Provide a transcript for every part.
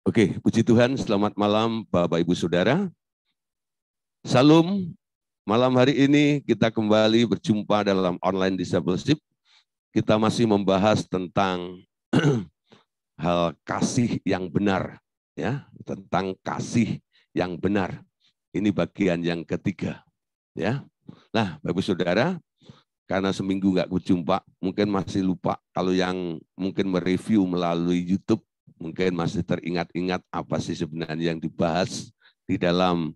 Oke, puji Tuhan, selamat malam Bapak Ibu Saudara. Salam, malam hari ini kita kembali berjumpa dalam online discipleship. Kita masih membahas tentang hal kasih yang benar, ya, tentang kasih yang benar. Ini bagian yang ketiga, ya. Nah, Bapak Ibu Saudara, karena seminggu nggak berjumpa, mungkin masih lupa. Kalau yang mungkin mereview melalui YouTube, mungkin masih teringat-ingat apa sih sebenarnya yang dibahas di dalam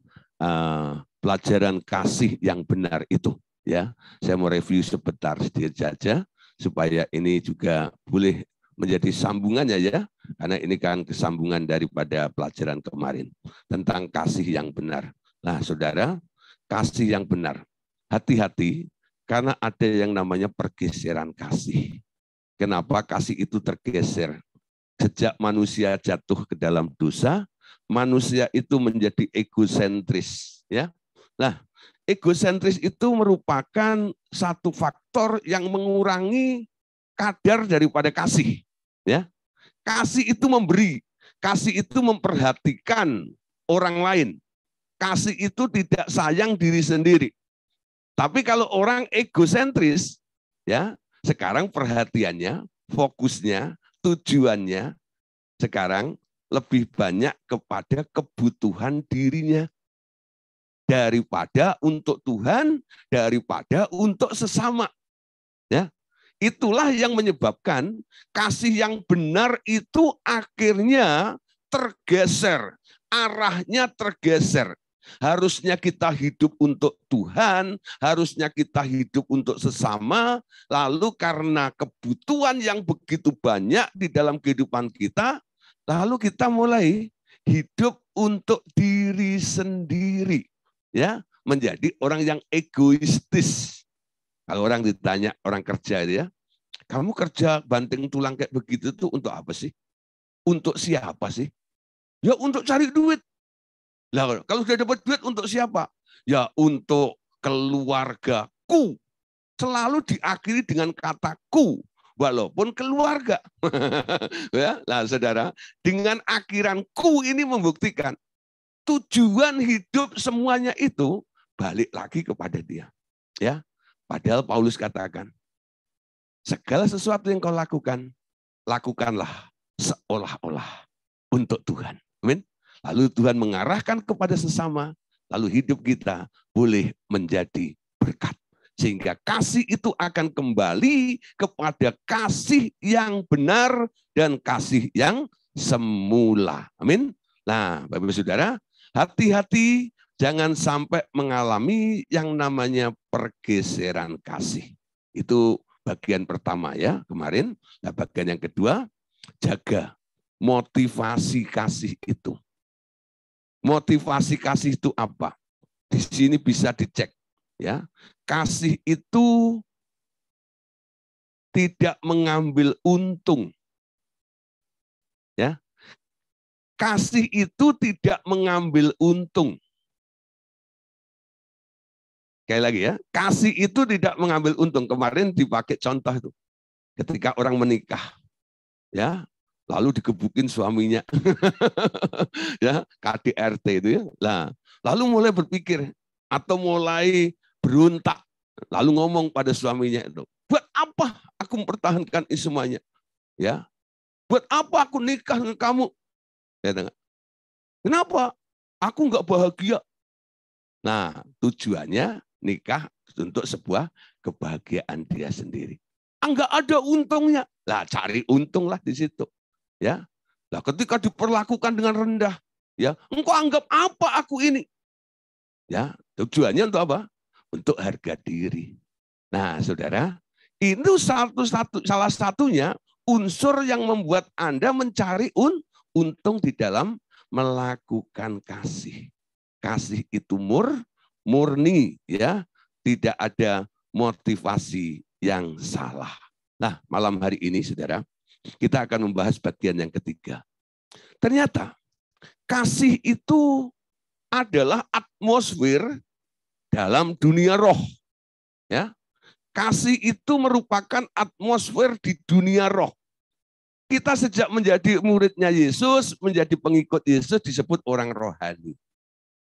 pelajaran kasih yang benar itu. Ya, saya mau review sebentar sedikit saja supaya ini juga boleh menjadi sambungannya ya, karena ini kan kesambungan daripada pelajaran kemarin tentang kasih yang benar. Nah, saudara, kasih yang benar. Hati-hati karena ada yang namanya pergeseran kasih. Kenapa kasih itu tergeser? Sejak manusia jatuh ke dalam dosa, manusia itu menjadi egosentris. Ya, nah, egosentris itu merupakan satu faktor yang mengurangi kadar daripada kasih. Ya, kasih itu memberi, kasih itu memperhatikan orang lain, kasih itu tidak sayang diri sendiri. Tapi kalau orang egosentris, ya sekarang perhatiannya, fokusnya, tujuannya sekarang lebih banyak kepada kebutuhan dirinya daripada untuk Tuhan, daripada untuk sesama. Ya, itulah yang menyebabkan kasih yang benar itu akhirnya tergeser, arahnya tergeser. Harusnya kita hidup untuk Tuhan, harusnya kita hidup untuk sesama, lalu karena kebutuhan yang begitu banyak di dalam kehidupan kita, lalu kita mulai hidup untuk diri sendiri, ya, menjadi orang yang egoistis. Kalau orang ditanya, orang kerja itu ya, kamu kerja banting tulang kayak begitu tuh untuk apa sih? Untuk siapa sih? Ya untuk cari duit. Lah, kalau sudah dapat duit untuk siapa? Ya untuk keluargaku. Selalu diakhiri dengan kata ku, walaupun keluarga. Ya, nah saudara, dengan akhiran ku ini membuktikan tujuan hidup semuanya itu balik lagi kepada dia. Ya, padahal Paulus katakan, segala sesuatu yang kau lakukan, lakukanlah seolah-olah untuk Tuhan. Amin. Lalu Tuhan mengarahkan kepada sesama, lalu hidup kita boleh menjadi berkat. Sehingga kasih itu akan kembali kepada kasih yang benar dan kasih yang semula. Amin. Nah, Bapak-Ibu Saudara, hati-hati jangan sampai mengalami yang namanya pergeseran kasih. Itu bagian pertama ya kemarin. Nah, bagian yang kedua, jaga motivasi kasih itu. Motivasi kasih itu apa? Di sini bisa dicek ya. Kasih itu tidak mengambil untung. Ya. Kasih itu tidak mengambil untung. Sekali lagi ya, kasih itu tidak mengambil untung. Kemarin dipakai contoh itu. Ketika orang menikah, ya, lalu digebukin suaminya, ya, KDRT itu ya. Nah, lalu mulai berpikir atau mulai berontak, lalu ngomong pada suaminya itu, buat apa aku mempertahankan ini semuanya, ya? Buat apa aku nikah dengan kamu? Ya, kenapa? Aku nggak bahagia. Nah, tujuannya nikah untuk sebuah kebahagiaan dia sendiri. Enggak ada untungnya. Lah cari untung lah di situ. Ya. Lah ketika diperlakukan dengan rendah, ya, engkau anggap apa aku ini? Ya, tujuannya untuk apa? Untuk harga diri. Nah, Saudara, itu salah satunya unsur yang membuat Anda mencari untung di dalam melakukan kasih. Kasih itu murni, ya, tidak ada motivasi yang salah. Nah, malam hari ini, Saudara, kita akan membahas bagian yang ketiga. Ternyata kasih itu adalah atmosfer dalam dunia roh. Ya, kasih itu merupakan atmosfer di dunia roh. Kita sejak menjadi muridnya Yesus, menjadi pengikut Yesus disebut orang rohani.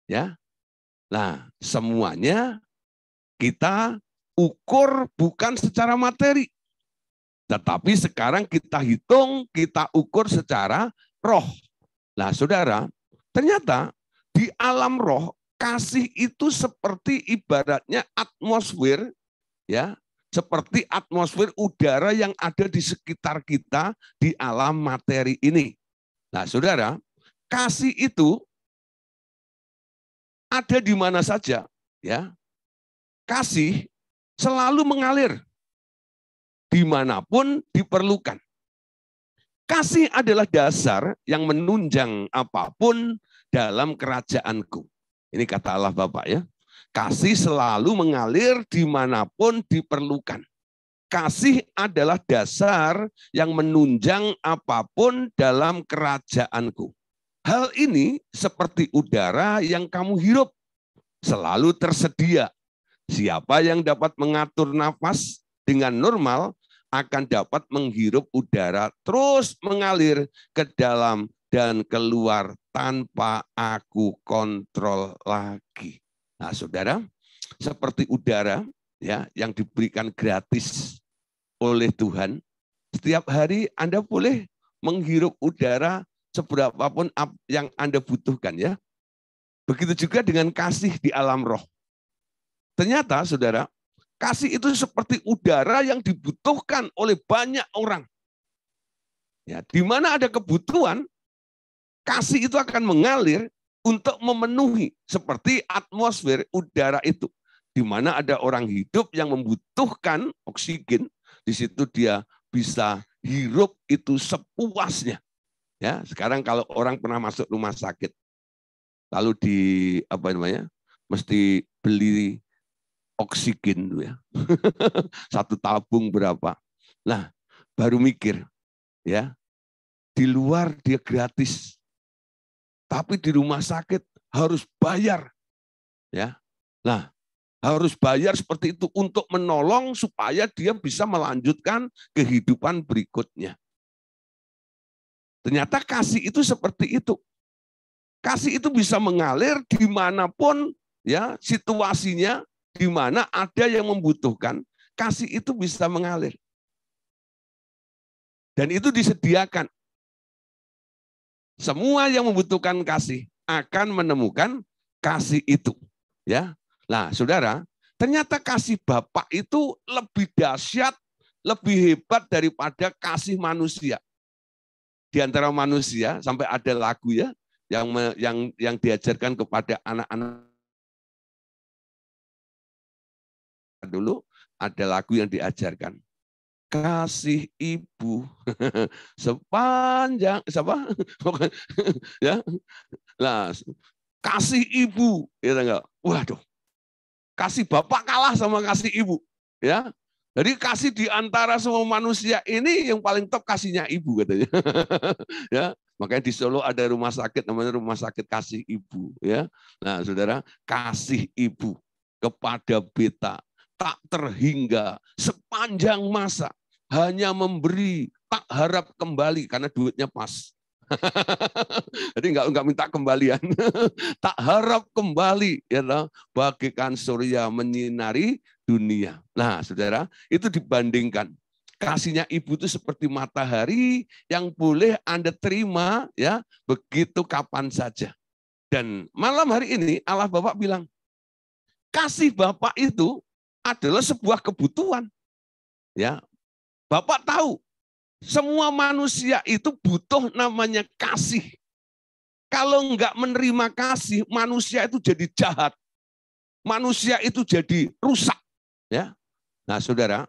Ya. Nah, semuanya kita ukur bukan secara materi. Tetapi sekarang kita hitung, kita ukur secara roh. Nah, saudara, ternyata di alam roh, kasih itu seperti ibaratnya atmosfer, ya, seperti atmosfer udara yang ada di sekitar kita di alam materi ini. Nah, saudara, kasih itu ada di mana saja, ya. Kasih selalu mengalir dimanapun diperlukan. Kasih adalah dasar yang menunjang apapun dalam kerajaanku. Ini kata Allah Bapa, ya. Kasih selalu mengalir dimanapun diperlukan. Kasih adalah dasar yang menunjang apapun dalam kerajaanku. Hal ini seperti udara yang kamu hirup, selalu tersedia. Siapa yang dapat mengatur nafas dengan normal akan dapat menghirup udara terus mengalir ke dalam dan keluar tanpa aku kontrol lagi. Nah, saudara, seperti udara, ya, yang diberikan gratis oleh Tuhan, setiap hari Anda boleh menghirup udara seberapapun yang Anda butuhkan, ya. Begitu juga dengan kasih di alam roh. Ternyata, saudara, kasih itu seperti udara yang dibutuhkan oleh banyak orang. Ya, di mana ada kebutuhan, kasih itu akan mengalir untuk memenuhi seperti atmosfer udara itu. Di mana ada orang hidup yang membutuhkan oksigen, di situ dia bisa hirup itu sepuasnya. Ya, sekarang kalau orang pernah masuk rumah sakit, lalu mesti beli oksigen dulu, ya. Satu tabung berapa. Nah, baru mikir, ya. Di luar dia gratis. Tapi di rumah sakit harus bayar, ya. Nah, harus bayar seperti itu untuk menolong supaya dia bisa melanjutkan kehidupan berikutnya. Ternyata kasih itu seperti itu. Kasih itu bisa mengalir dimanapun, ya, situasinya, di mana ada yang membutuhkan, kasih itu bisa mengalir. Dan itu disediakan. Semua yang membutuhkan kasih akan menemukan kasih itu. Ya. Nah, saudara, ternyata kasih Bapa itu lebih dahsyat, lebih hebat daripada kasih manusia. Di antara manusia sampai ada lagu, ya, yang diajarkan kepada anak-anak dulu, ada lagu yang diajarkan. Kasih ibu sepanjang ya. Nah, kasih ibu, ya enggak? Waduh. Kasih bapak kalah sama kasih ibu, ya. Jadi kasih di antara semua manusia ini yang paling top kasihnya ibu katanya. Ya, makanya di Solo ada rumah sakit namanya Rumah Sakit Kasih Ibu, ya. Nah, saudara, kasih ibu kepada beta tak terhingga sepanjang masa, hanya memberi, tak harap kembali karena duitnya pas. Jadi enggak minta kembalian. Tak harap kembali, ya, bagaikan surya menyinari dunia. Nah, saudara, itu dibandingkan. Kasihnya ibu itu seperti matahari yang boleh Anda terima, ya, begitu kapan saja. Dan malam hari ini Allah Bapa bilang, kasih Bapak itu adalah sebuah kebutuhan. Ya, Bapak tahu semua manusia itu butuh namanya kasih. Kalau enggak menerima kasih, manusia itu jadi jahat. Manusia itu jadi rusak. Ya. Nah, saudara,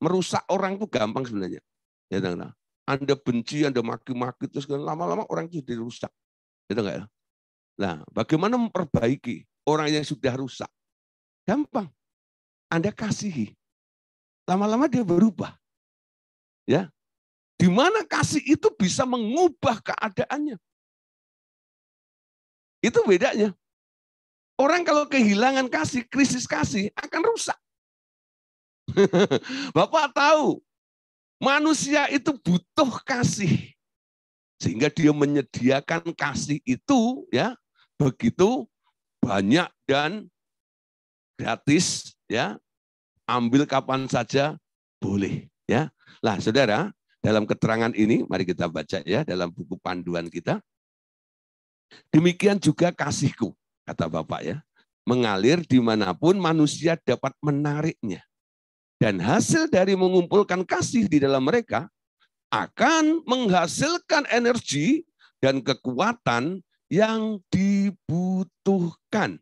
merusak orang itu gampang sebenarnya. Ya, Anda benci, Anda maki-maki, terus lama-lama orang itu jadi rusak. Gitu enggak ya? Nah, bagaimana memperbaiki orang yang sudah rusak? Gampang. Anda kasihi. Lama-lama dia berubah. Ya. Di mana kasih itu bisa mengubah keadaannya. Itu bedanya. Orang kalau kehilangan kasih, krisis kasih akan rusak. Bapak tahu, Manusia itu butuh kasih. Sehingga dia menyediakan kasih itu ya begitu banyak dan gratis ya. Ambil kapan saja boleh ya. Lah Saudara, dalam keterangan ini mari kita baca ya dalam buku panduan kita. Demikian juga kasihku, kata Bapak ya. Mengalir dimanapun manusia dapat menariknya. Dan hasil dari mengumpulkan kasih di dalam mereka akan menghasilkan energi dan kekuatan yang dibutuhkan.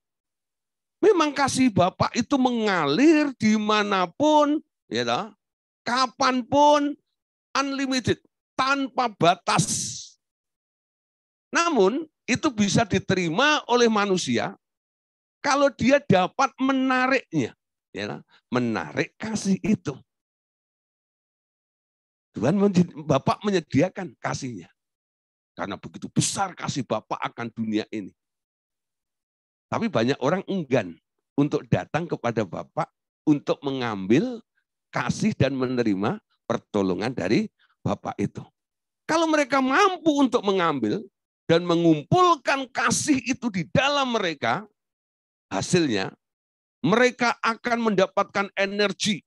Memang kasih Bapak itu mengalir dimanapun, ya, kapanpun, unlimited, tanpa batas. Namun itu bisa diterima oleh manusia kalau dia dapat menariknya. Ya, menarik kasih itu. Tuhan Bapak menyediakan kasihnya. Karena begitu besar kasih Bapak akan dunia ini. Tapi banyak orang enggan untuk datang kepada Bapak untuk mengambil kasih dan menerima pertolongan dari Bapak itu. Kalau mereka mampu untuk mengambil dan mengumpulkan kasih itu di dalam mereka, hasilnya mereka akan mendapatkan energi.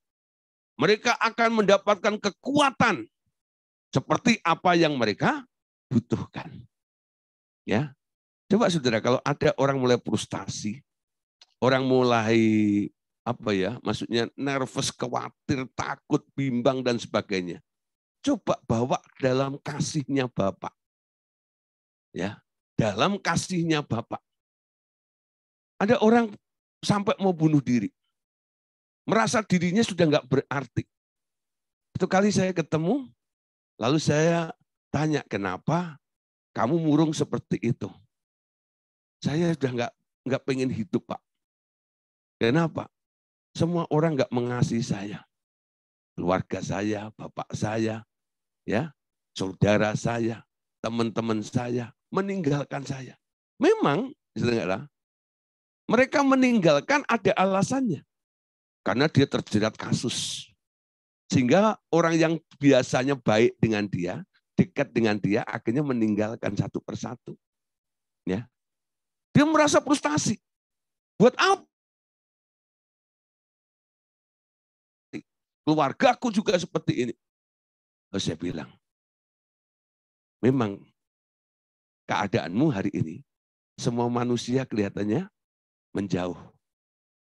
Mereka akan mendapatkan kekuatan seperti apa yang mereka butuhkan. Ya. Coba Saudara, kalau ada orang mulai frustasi, orang mulai maksudnya nervous, khawatir, takut, bimbang dan sebagainya. Coba bawa dalam kasihnya Bapak. Ya, dalam kasihnya Bapak. Ada orang sampai mau bunuh diri. Merasa dirinya sudah nggak berarti. Satu kali saya ketemu, lalu saya tanya, kenapa kamu murung seperti itu? Saya sudah nggak pengen hidup, Pak. Kenapa? Semua orang nggak mengasihi saya. Keluarga saya, bapak saya, ya, saudara saya, teman-teman saya, meninggalkan saya. Memang, mereka meninggalkan ada alasannya. Karena dia terjerat kasus. Sehingga orang yang biasanya baik dengan dia, dekat dengan dia, akhirnya meninggalkan satu persatu. Ya. Dia merasa frustasi. Buat apa? Keluargaku juga seperti ini. Lalu saya bilang, memang keadaanmu hari ini, semua manusia kelihatannya menjauh.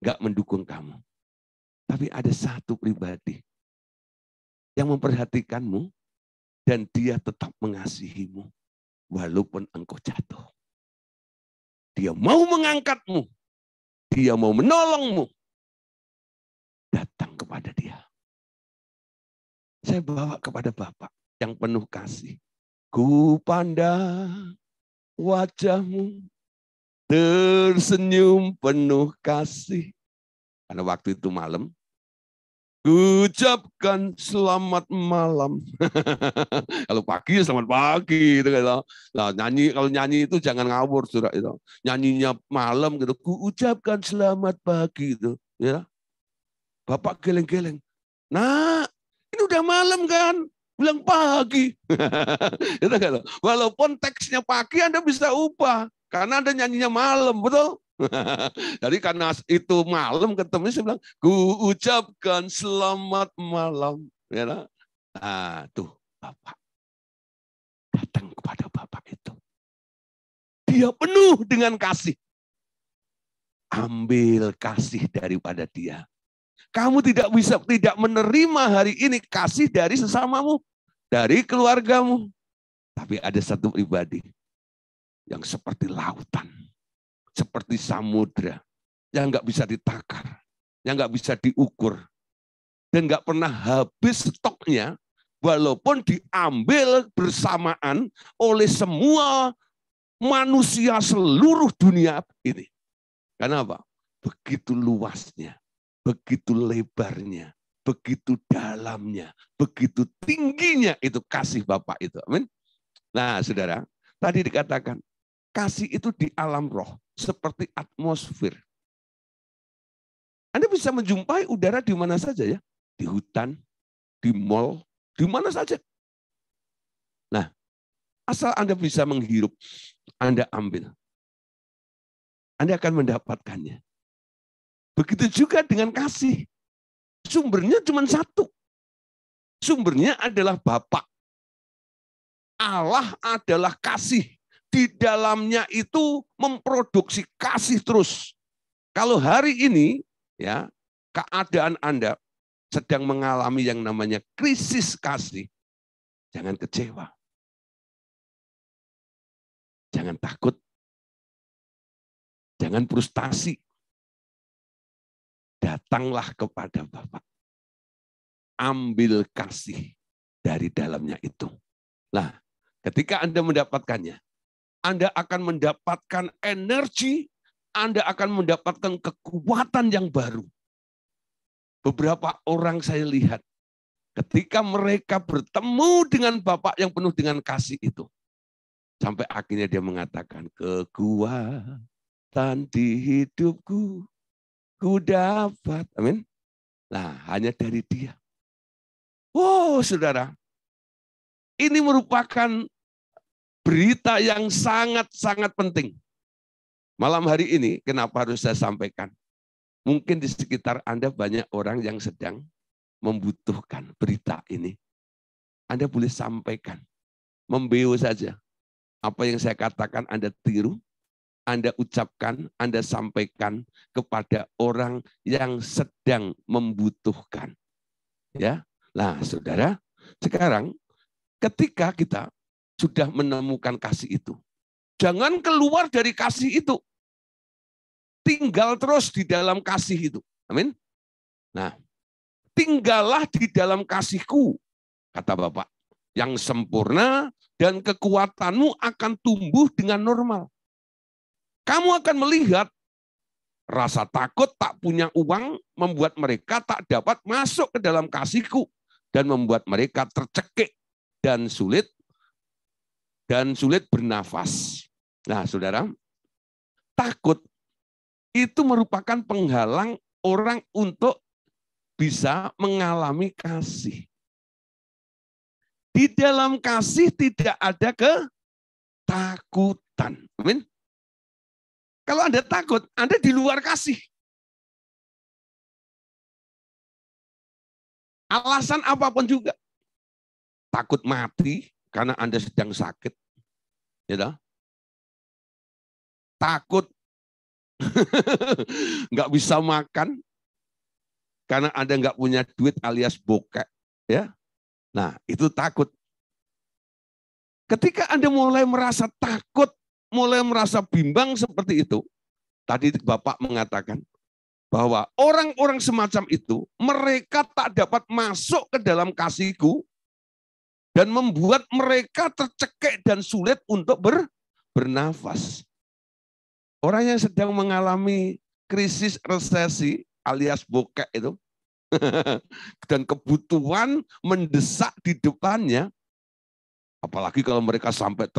Nggak mendukung kamu. Tapi ada satu pribadi yang memperhatikanmu dan dia tetap mengasihimu walaupun engkau jatuh. Dia mau mengangkatmu, dia mau menolongmu. Datang kepada dia. Saya bawa kepada Bapak yang penuh kasih. Ku pandang wajahmu tersenyum penuh kasih. Karena waktu itu malam, ucapkan selamat malam. Kalau pagi selamat pagi gitu kan. Nah, kalau nyanyi itu jangan ngawur Saudara itu. Nyanyinya malam gitu, ku ucapkan selamat pagi itu, ya. Bapak geleng-geleng. Nah, ini udah malam kan? Bilang pagi. Gitu kan. Walaupun teksnya pagi Anda bisa ubah karena Anda nyanyinya malam, betul? Jadi karena itu malam ketemu, saya bilang, ku ucapkan selamat malam. Ya, nah, tuh Bapak. Datang kepada Bapak itu. Dia penuh dengan kasih. Ambil kasih daripada dia. Kamu tidak menerima hari ini kasih dari sesamamu, dari keluargamu. Tapi ada satu pribadi yang seperti lautan. Seperti samudra yang nggak bisa ditakar, yang nggak bisa diukur, dan nggak pernah habis stoknya, walaupun diambil bersamaan oleh semua manusia seluruh dunia ini. Kenapa? Begitu luasnya, begitu lebarnya, begitu dalamnya, begitu tingginya itu kasih Bapak itu. Amin. Nah, Saudara, tadi dikatakan kasih itu di alam roh. Seperti atmosfer. Anda bisa menjumpai udara di mana saja ya. Di hutan, di mall, Di mana saja. Nah, asal Anda bisa menghirup, Anda ambil. Anda akan mendapatkannya. Begitu juga dengan kasih. Sumbernya cuma satu. Sumbernya adalah Bapa. Allah adalah kasih. Di dalamnya itu memproduksi kasih terus. Kalau hari ini ya keadaan Anda sedang mengalami yang namanya krisis kasih, jangan kecewa. Jangan takut. Jangan frustasi. Datanglah kepada Bapa. Ambil kasih dari dalamnya itu. Nah, ketika Anda mendapatkannya, Anda akan mendapatkan energi, Anda akan mendapatkan kekuatan yang baru. Beberapa orang saya lihat, ketika mereka bertemu dengan Bapa yang penuh dengan kasih itu, sampai akhirnya dia mengatakan, kekuatan di hidupku, ku dapat. Amin. Nah, hanya dari dia. Wow, saudara. Ini merupakan berita yang sangat-sangat penting. Malam hari ini, kenapa harus saya sampaikan? Mungkin di sekitar Anda banyak orang yang sedang membutuhkan berita ini. Anda boleh sampaikan. Membeo saja. Apa yang saya katakan Anda tiru, Anda ucapkan, Anda sampaikan kepada orang yang sedang membutuhkan. Ya, nah saudara, sekarang ketika kita sudah menemukan kasih itu, jangan keluar dari kasih itu. Tinggal terus di dalam kasih itu. Amin. Nah, tinggallah di dalam kasihku, kata Bapak, yang sempurna dan kekuatanmu akan tumbuh dengan normal. Kamu akan melihat rasa takut, tak punya uang, membuat mereka tak dapat masuk ke dalam kasihku dan membuat mereka tercekik dan sulit bernafas. Nah, saudara, takut itu merupakan penghalang orang untuk bisa mengalami kasih. Di dalam kasih tidak ada ketakutan. Amin. Kalau Anda takut, Anda di luar kasih. Alasan apapun juga. Takut mati karena Anda sedang sakit. Ya, takut nggak bisa makan karena Anda nggak punya duit alias bokek, ya. Nah, itu takut. Ketika Anda mulai merasa takut, mulai merasa bimbang seperti itu, tadi Bapak mengatakan bahwa orang-orang semacam itu, mereka tak dapat masuk ke dalam kasihku dan membuat mereka tercekik dan sulit untuk bernafas. Orang yang sedang mengalami krisis resesi alias bokek itu, dan kebutuhan mendesak di depannya, apalagi kalau mereka sampai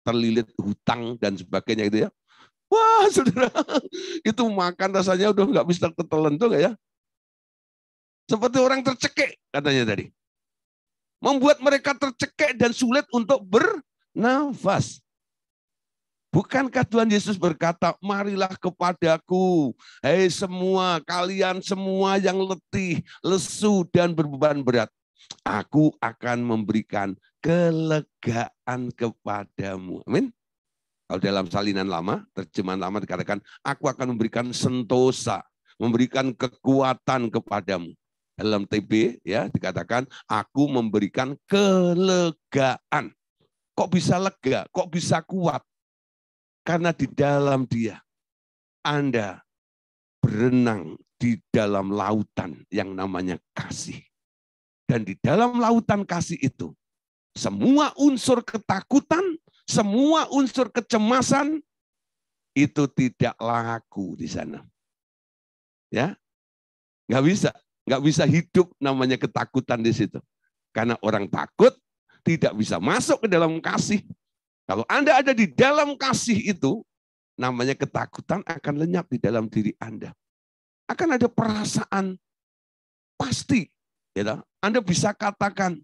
terlilit hutang dan sebagainya itu ya. Wah, saudara, itu makan rasanya udah nggak bisa ketelan tuh ya. Seperti orang tercekik katanya tadi. Membuat mereka tercekik dan sulit untuk bernafas. Bukankah Tuhan Yesus berkata, marilah kepadaku, hei semua, kalian semua yang letih, lesu, dan berbeban berat. Aku akan memberikan kelegaan kepadamu. Amin. Kalau dalam salinan lama, terjemahan lama dikatakan, aku akan memberikan sentosa, memberikan kekuatan kepadamu. Dalam TB ya dikatakan, aku memberikan kelegaan. Kok bisa lega? Kok bisa kuat? Karena di dalam dia, Anda berenang di dalam lautan yang namanya kasih. Dan di dalam lautan kasih itu, semua unsur ketakutan, semua unsur kecemasan, itu tidak laku di sana. Ya, nggak bisa hidup namanya ketakutan di situ. Karena orang takut tidak bisa masuk ke dalam kasih. Kalau Anda ada di dalam kasih itu, namanya ketakutan akan lenyap di dalam diri Anda. Akan ada perasaan pasti. Ya, Anda bisa katakan,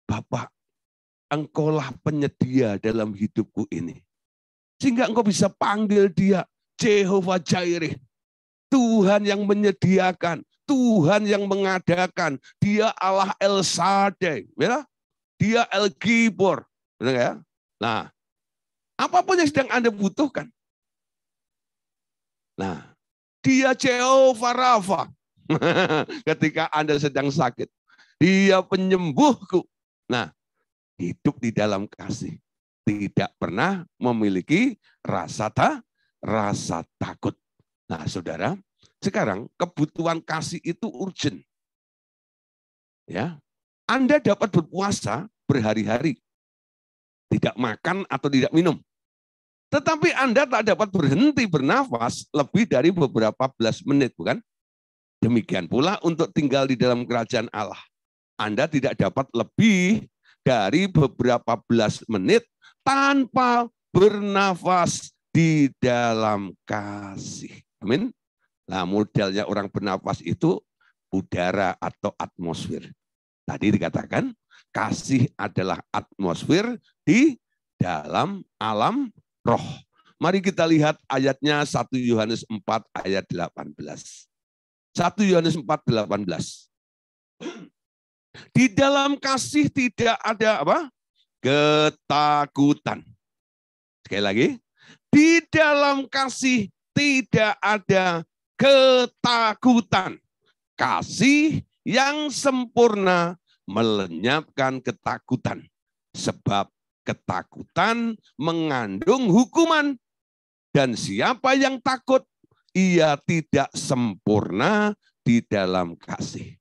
Bapa, Engkaulah penyedia dalam hidupku ini. Sehingga engkau bisa panggil dia Jehovah Jireh. Tuhan yang menyediakan, Tuhan yang mengadakan. Dia Allah El Shaddai, ya? Dia El Gibor, benar ya? Nah, apapun yang sedang Anda butuhkan. Nah, dia Jehovah Rafa. Ketika Anda sedang sakit, dia penyembuhku. Nah, hidup di dalam kasih. Tidak pernah memiliki rasa takut. Nah, saudara, sekarang kebutuhan kasih itu urgent. Ya, Anda dapat berpuasa berhari-hari, tidak makan atau tidak minum. Tetapi Anda tak dapat berhenti bernafas lebih dari beberapa belas menit, bukan? Demikian pula untuk tinggal di dalam kerajaan Allah. Anda tidak dapat lebih dari beberapa belas menit tanpa bernafas di dalam kasih. Amin. Nah, modelnya orang bernafas itu udara atau atmosfer. Tadi dikatakan kasih adalah atmosfer di dalam alam roh. Mari kita lihat ayatnya 1 Yohanes 4 ayat 18. 1 Yohanes 4, 18. Di dalam kasih tidak ada apa? Ketakutan. Sekali lagi, di dalam kasih tidak ada ketakutan. Kasih yang sempurna melenyapkan ketakutan. Sebab ketakutan mengandung hukuman. Dan siapa yang takut, ia tidak sempurna di dalam kasih.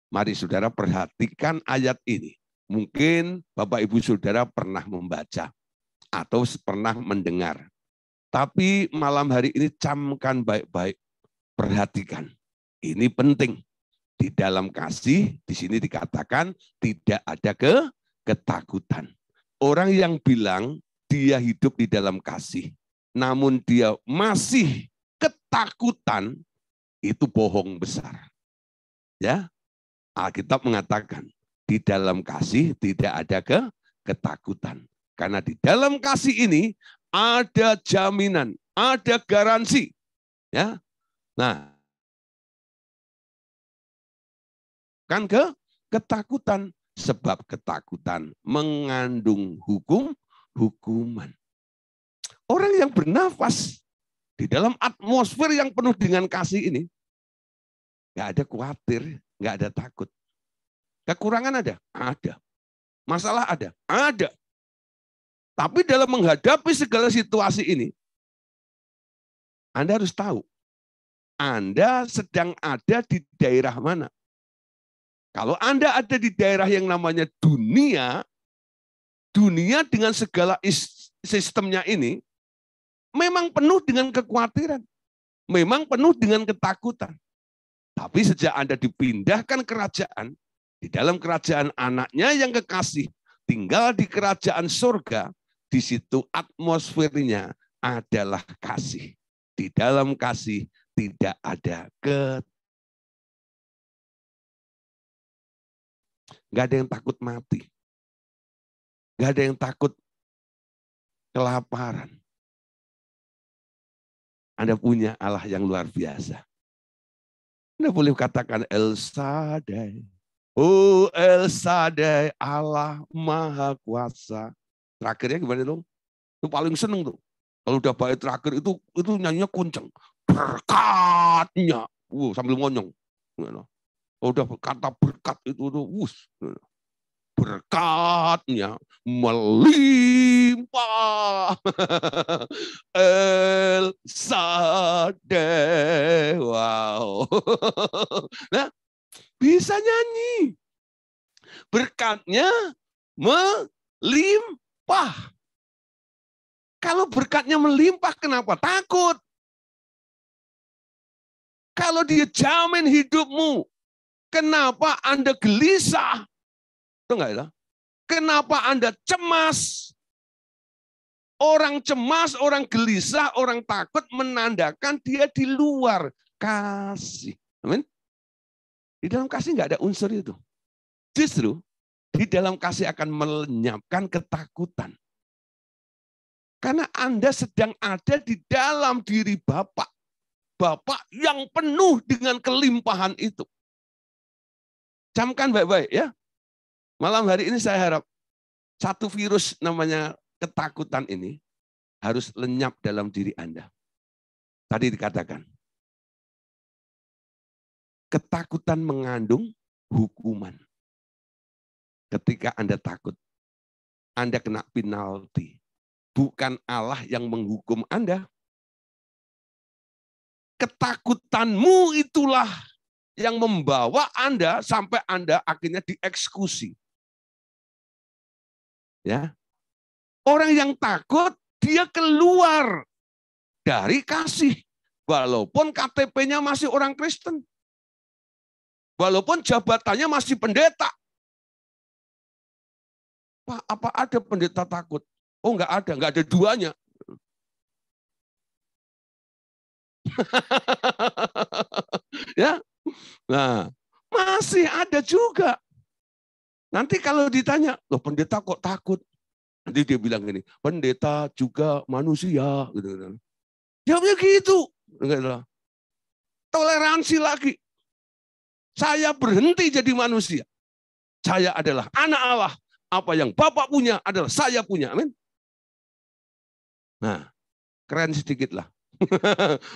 Mari saudara perhatikan ayat ini. Mungkin Bapak Ibu Saudara pernah membaca atau pernah mendengar. Tapi malam hari ini camkan baik-baik. Perhatikan. Ini penting. Di dalam kasih, di sini dikatakan tidak ada ketakutan. Orang yang bilang dia hidup di dalam kasih, namun dia masih ketakutan, itu bohong besar. Ya, Alkitab mengatakan di dalam kasih tidak ada ketakutan. Karena di dalam kasih ini ada jaminan, ada garansi. Ya, nah, kan ketakutan, sebab ketakutan mengandung hukuman. Orang yang bernafas di dalam atmosfer yang penuh dengan kasih ini, nggak ada khawatir, nggak ada takut. Kekurangan ada? Ada. Masalah ada? Ada. Tapi dalam menghadapi segala situasi ini, Anda harus tahu, Anda sedang ada di daerah mana. Kalau Anda ada di daerah yang namanya dunia dengan segala sistemnya ini, memang penuh dengan kekhawatiran. Memang penuh dengan ketakutan. Tapi sejak Anda dipindahkan kerajaan, di dalam kerajaan anaknya yang kekasih, tinggal di kerajaan surga, di situ atmosfernya adalah kasih. Di dalam kasih tidak ada nggak ada yang takut mati. Nggak ada yang takut kelaparan. Anda punya Allah yang luar biasa. Anda boleh katakan El Shaddai. Oh El Shaddai, Allah Maha Kuasa. Terakhirnya gimana dong? Itu paling seneng tuh. Kalau udah bait terakhir itu nyanyinya kenceng. Berkatnya. Sambil ngonyong. Udah kata berkat itu berkatnya melimpah. El Shaddai. Wow. Nah, bisa nyanyi. Berkatnya melimpah. Kalau berkatnya melimpah, kenapa takut? Kalau dia jamin hidupmu, kenapa Anda gelisah? Itu enggak ya? Kenapa Anda cemas? Orang cemas, orang gelisah, orang takut menandakan dia di luar kasih. Amin. Di dalam kasih enggak ada unsur itu. Justru Di dalam kasih akan melenyapkan ketakutan. Karena Anda sedang ada di dalam diri Bapa. Bapa yang penuh dengan kelimpahan itu. Camkan baik-baik ya. Malam hari ini saya harap satu virus namanya ketakutan ini harus lenyap dalam diri Anda. Tadi dikatakan, ketakutan mengandung hukuman. Ketika Anda takut, Anda kena penalti. Bukan Allah yang menghukum Anda. Ketakutanmu itulah yang membawa Anda sampai Anda akhirnya dieksekusi. Ya. Orang yang takut, dia keluar dari kasih. Walaupun KTP-nya masih orang Kristen. Walaupun jabatannya masih pendeta. Pak, apa ada pendeta takut? Oh, enggak ada duanya. Ya, nah masih ada juga. Nanti kalau ditanya, loh pendeta kok takut? Nanti dia bilang gini, pendeta juga manusia. Jawabnya gitu. Toleransi lagi. Saya berhenti jadi manusia. Saya adalah anak Allah. Apa yang Bapak punya adalah saya punya. Amin. Nah, keren sedikit lah.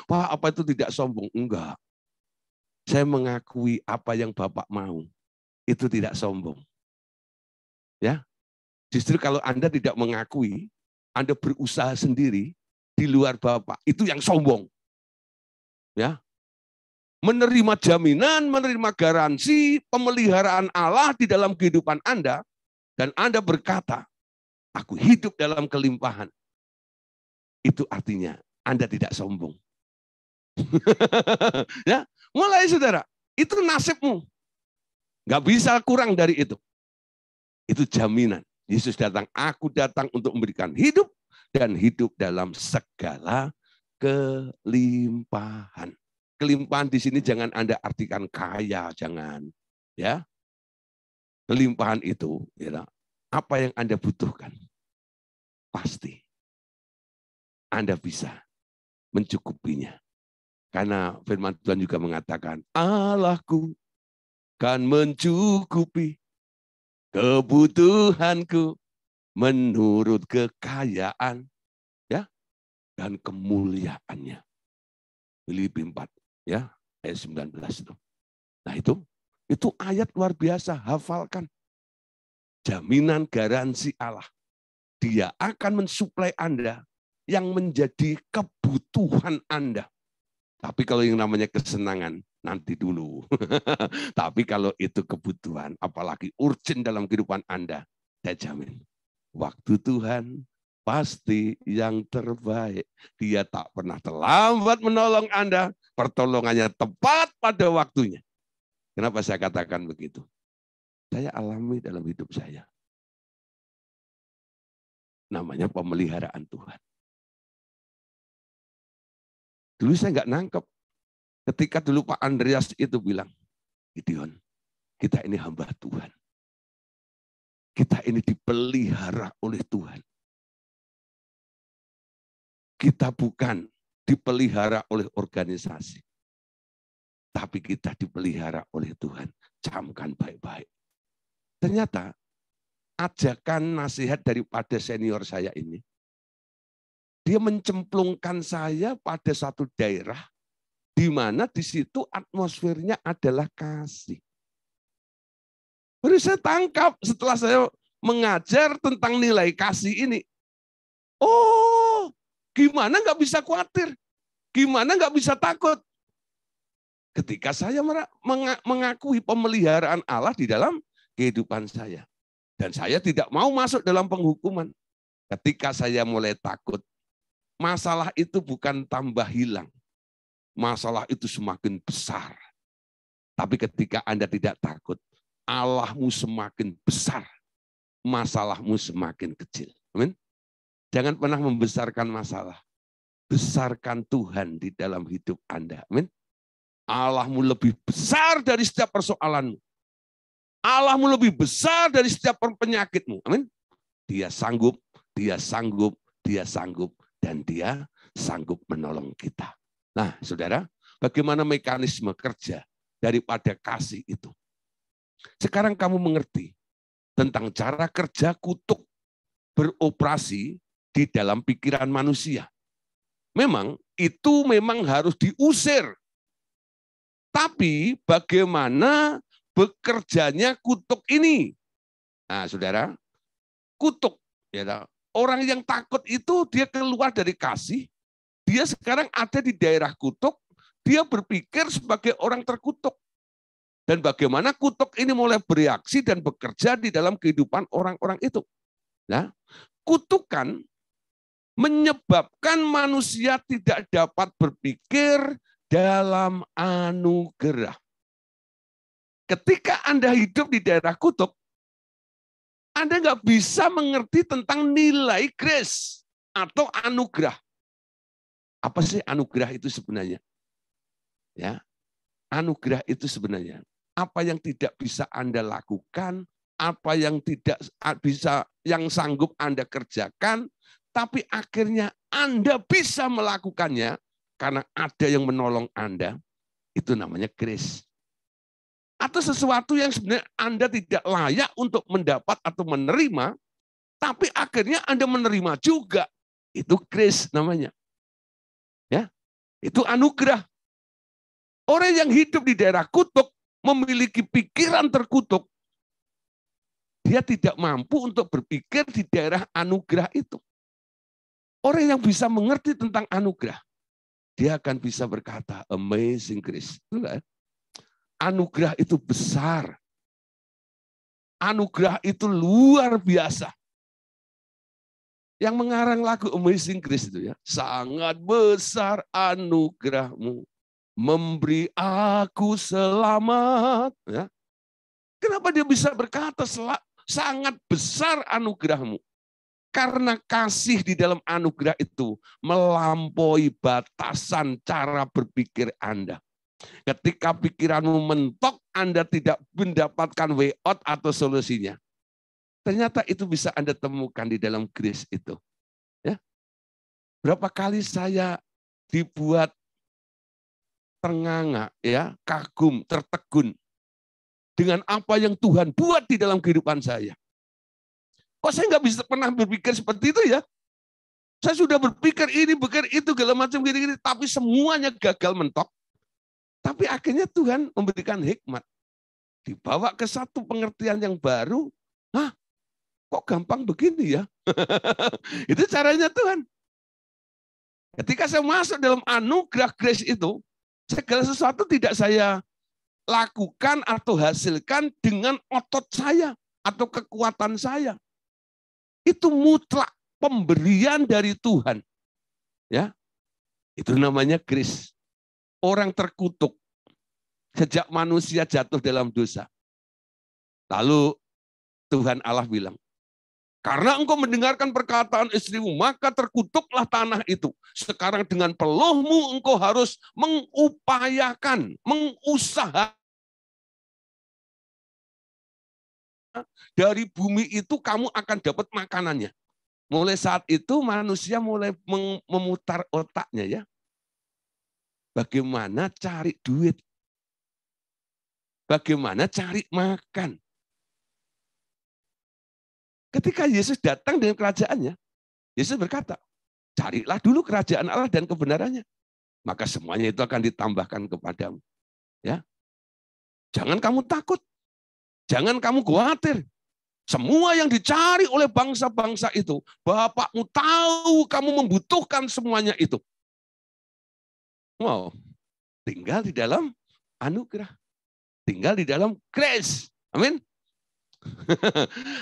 Wah, apa itu tidak sombong? Enggak. Saya mengakui apa yang Bapak mau. Itu tidak sombong. Ya. Justru kalau Anda tidak mengakui, Anda berusaha sendiri di luar Bapak, itu yang sombong. Ya. Menerima jaminan, menerima garansi, pemeliharaan Allah di dalam kehidupan Anda, dan Anda berkata, aku hidup dalam kelimpahan. Itu artinya Anda tidak sombong. Ya, mulai saudara, itu nasibmu. Nggak bisa kurang dari itu. Itu jaminan. Yesus datang, aku datang untuk memberikan hidup dan hidup dalam segala kelimpahan. Kelimpahan di sini jangan Anda artikan kaya, jangan. Ya, kelimpahan itu, ya, apa yang Anda butuhkan, pasti Anda bisa mencukupinya. Karena firman Tuhan juga mengatakan, Allahku kan mencukupi kebutuhanku menurut kekayaan ya dan kemuliaannya. Filipi 4 ya ayat 19 itu. Nah itu ayat luar biasa, hafalkan. Jaminan garansi Allah. Dia akan mensuplai Anda yang menjadi kebutuhan Anda. Tapi kalau yang namanya kesenangan, nanti dulu. Tapi kalau itu kebutuhan, apalagi urgent dalam kehidupan Anda, saya jamin. Waktu Tuhan pasti yang terbaik. Dia tak pernah terlambat menolong Anda. Pertolongannya tepat pada waktunya. Kenapa saya katakan begitu? Saya alami dalam hidup saya. Namanya pemeliharaan Tuhan. Dulu saya nggak nangkep. Ketika dulu Pak Andreas itu bilang, Gideon, kita ini hamba Tuhan. Kita ini dipelihara oleh Tuhan. Kita bukan dipelihara oleh organisasi. Tapi kita dipelihara oleh Tuhan. Camkan baik-baik. Ternyata ajakan nasihat daripada senior saya ini, dia mencemplungkan saya pada satu daerah di mana di situ atmosfernya adalah kasih. Baru saya tangkap setelah saya mengajar tentang nilai kasih ini. Oh, gimana nggak bisa khawatir? Gimana nggak bisa takut? Ketika saya mengakui pemeliharaan Allah di dalam kehidupan saya. Dan saya tidak mau masuk dalam penghukuman. Ketika saya mulai takut, masalah itu bukan tambah hilang. Masalah itu semakin besar. Tapi ketika Anda tidak takut, Allahmu semakin besar. Masalahmu semakin kecil. Amin. Jangan pernah membesarkan masalah. Besarkan Tuhan di dalam hidup Anda. Amin. Allahmu lebih besar dari setiap persoalanmu. Allahmu lebih besar dari setiap penyakitmu. Amin. Dia sanggup, dia sanggup, dia sanggup, dan dia sanggup menolong kita. Nah, saudara, bagaimana mekanisme kerja daripada kasih itu? Sekarang kamu mengerti tentang cara kerja kutuk beroperasi di dalam pikiran manusia. Memang itu memang harus diusir. Tapi bagaimana bekerjanya kutuk ini? Nah, saudara, kutuk. Ya, orang yang takut itu dia keluar dari kasih, dia sekarang ada di daerah kutuk, dia berpikir sebagai orang terkutuk. Dan bagaimana kutuk ini mulai bereaksi dan bekerja di dalam kehidupan orang-orang itu. Nah, kutukan menyebabkan manusia tidak dapat berpikir dalam anugerah. Ketika Anda hidup di daerah kutuk, Anda nggak bisa mengerti tentang nilai grace atau anugerah. Apa sih anugerah itu sebenarnya? Ya, anugerah itu sebenarnya apa yang tidak bisa Anda lakukan, apa yang tidak bisa, yang sanggup Anda kerjakan, tapi akhirnya Anda bisa melakukannya karena ada yang menolong Anda. Itu namanya grace. Atau sesuatu yang sebenarnya Anda tidak layak untuk mendapat atau menerima, tapi akhirnya Anda menerima juga. Itu grace namanya. Ya, itu anugerah. Orang yang hidup di daerah kutuk memiliki pikiran terkutuk. Dia tidak mampu untuk berpikir di daerah anugerah itu. Orang yang bisa mengerti tentang anugerah, dia akan bisa berkata, amazing grace. Anugerah itu besar. Anugerah itu luar biasa. Yang mengarang lagu Amazing Grace itu ya, sangat besar anugerahmu, memberi aku selamat. Ya. Kenapa dia bisa berkata sangat besar anugerahmu? Karena kasih di dalam anugerah itu melampaui batasan cara berpikir Anda. Ketika pikiranmu mentok, Anda tidak mendapatkan way out atau solusinya. Ternyata itu bisa Anda temukan di dalam grace itu. Ya. Berapa kali saya dibuat ternganga, ya, kagum, tertegun dengan apa yang Tuhan buat di dalam kehidupan saya. Kok saya nggak bisa pernah berpikir seperti itu ya? Saya sudah berpikir ini, berpikir itu, segala macam gini-gini, tapi semuanya gagal mentok. Tapi akhirnya Tuhan memberikan hikmat. Dibawa ke satu pengertian yang baru. Hah? Kok gampang begini ya? Itu caranya Tuhan. Ketika saya masuk dalam anugerah grace itu, segala sesuatu tidak saya lakukan atau hasilkan dengan otot saya atau kekuatan saya. Itu mutlak pemberian dari Tuhan. Ya. Itu namanya grace. Orang terkutuk sejak manusia jatuh dalam dosa. Lalu Tuhan Allah bilang, karena engkau mendengarkan perkataan istrimu, maka terkutuklah tanah itu. Sekarang dengan peluhmu engkau harus mengupayakan, mengusahakan. Dari bumi itu kamu akan dapat makanannya. Mulai saat itu manusia mulai memutar otaknya ya. Bagaimana cari duit? Bagaimana cari makan? Ketika Yesus datang dengan kerajaannya, Yesus berkata, carilah dulu kerajaan Allah dan kebenarannya. Maka semuanya itu akan ditambahkan kepadamu. Ya, jangan kamu takut. Jangan kamu khawatir. Semua yang dicari oleh bangsa-bangsa itu, Bapakmu tahu kamu membutuhkan semuanya itu. Wow, tinggal di dalam anugerah. Tinggal di dalam grace. Amin.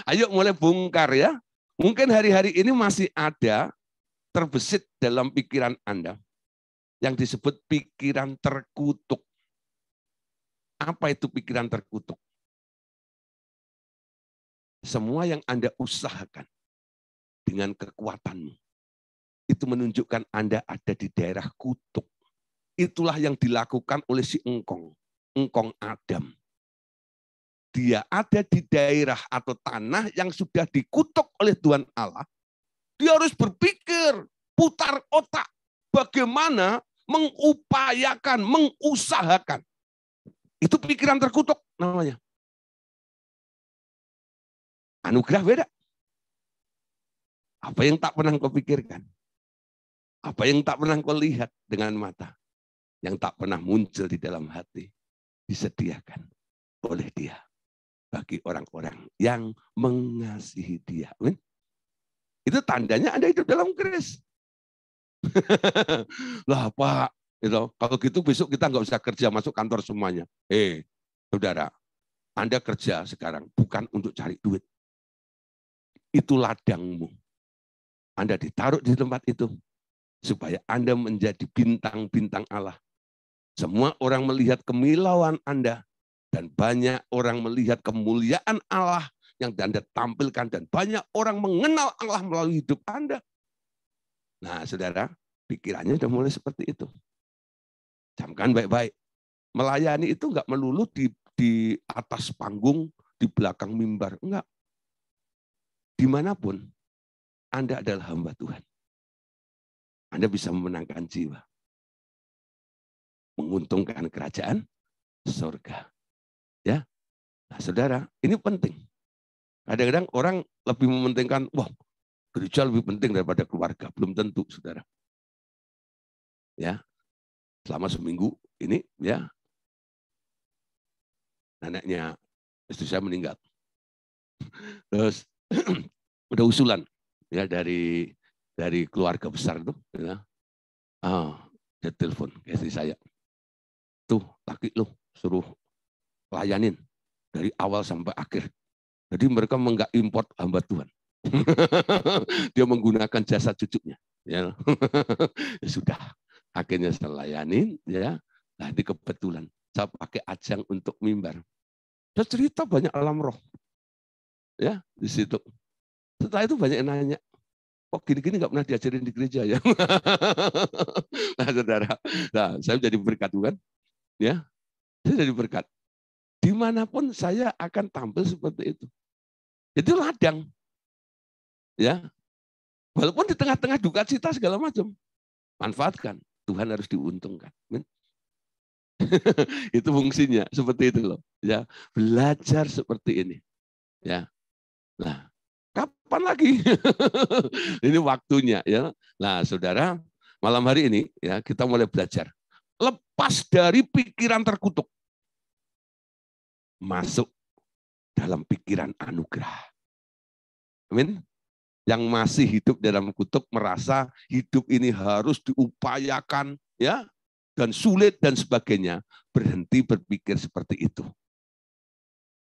Ayo mulai bongkar ya. Mungkin hari-hari ini masih ada terbesit dalam pikiran Anda yang disebut pikiran terkutuk. Apa itu pikiran terkutuk? Semua yang Anda usahakan dengan kekuatanmu, itu menunjukkan Anda ada di daerah kutuk. Itulah yang dilakukan oleh si engkong Adam. dia ada di daerah atau tanah yang sudah dikutuk oleh Tuhan Allah, dia harus berpikir, putar otak, bagaimana mengupayakan, mengusahakan. Itu pikiran terkutuk namanya. Anugerah beda. Apa yang tak pernah kau pikirkan, apa yang tak pernah kau lihat dengan mata, yang tak pernah muncul di dalam hati, disediakan oleh Dia bagi orang-orang yang mengasihi Dia. Amin. Itu tandanya Anda hidup dalam Kristus. Lah Pak, kalau gitu besok kita nggak usah kerja, masuk kantor semuanya. Saudara, Anda kerja sekarang bukan untuk cari duit. Itu ladangmu. Anda ditaruh di tempat itu supaya Anda menjadi bintang-bintang Allah. Semua orang melihat kemilauan Anda dan banyak orang melihat kemuliaan Allah yang Anda tampilkan dan banyak orang mengenal Allah melalui hidup Anda. Nah, saudara, pikirannya sudah mulai seperti itu. Camkan baik-baik. Melayani itu enggak melulu di atas panggung, di belakang mimbar. Enggak. Dimanapun, Anda adalah hamba Tuhan. Anda bisa memenangkan jiwa. Menguntungkan kerajaan surga. Ya, nah, saudara, ini penting. Kadang-kadang orang lebih mementingkan, wah, gereja lebih penting daripada keluarga. Belum tentu, saudara. Ya, selama seminggu ini, ya, neneknya istri saya meninggal. Terus udah usulan ya dari keluarga besar itu, ya. Dia telepon ke istri saya. Tuh, laki lu suruh layanin dari awal sampai akhir. Jadi mereka enggak import hamba Tuhan. Dia menggunakan jasa cucunya. Ya. Ya sudah, akhirnya saya layanin, ya. Nah, ini kebetulan saya pakai ajang untuk mimbar. Saya cerita banyak alam roh. Ya, di situ. Setelah itu banyak yang nanya, kok gini-gini nggak pernah diajarin di gereja ya? Nah, saudara, nah, saya jadi berkat bukan? Ya, saya jadi berkat. Dimanapun saya akan tampil seperti itu. Itu ladang, ya. Walaupun di tengah-tengah duka cita segala macam, manfaatkan. Tuhan harus diuntungkan. Itu fungsinya seperti itu loh. Ya, belajar seperti ini. Ya, nah. Kapan lagi? Ini waktunya ya. Nah, saudara, malam hari ini ya kita mulai belajar. Lepas dari pikiran terkutuk. Masuk dalam pikiran anugerah. Amin. Yang masih hidup dalam kutuk merasa hidup ini harus diupayakan ya dan sulit dan sebagainya, berhenti berpikir seperti itu.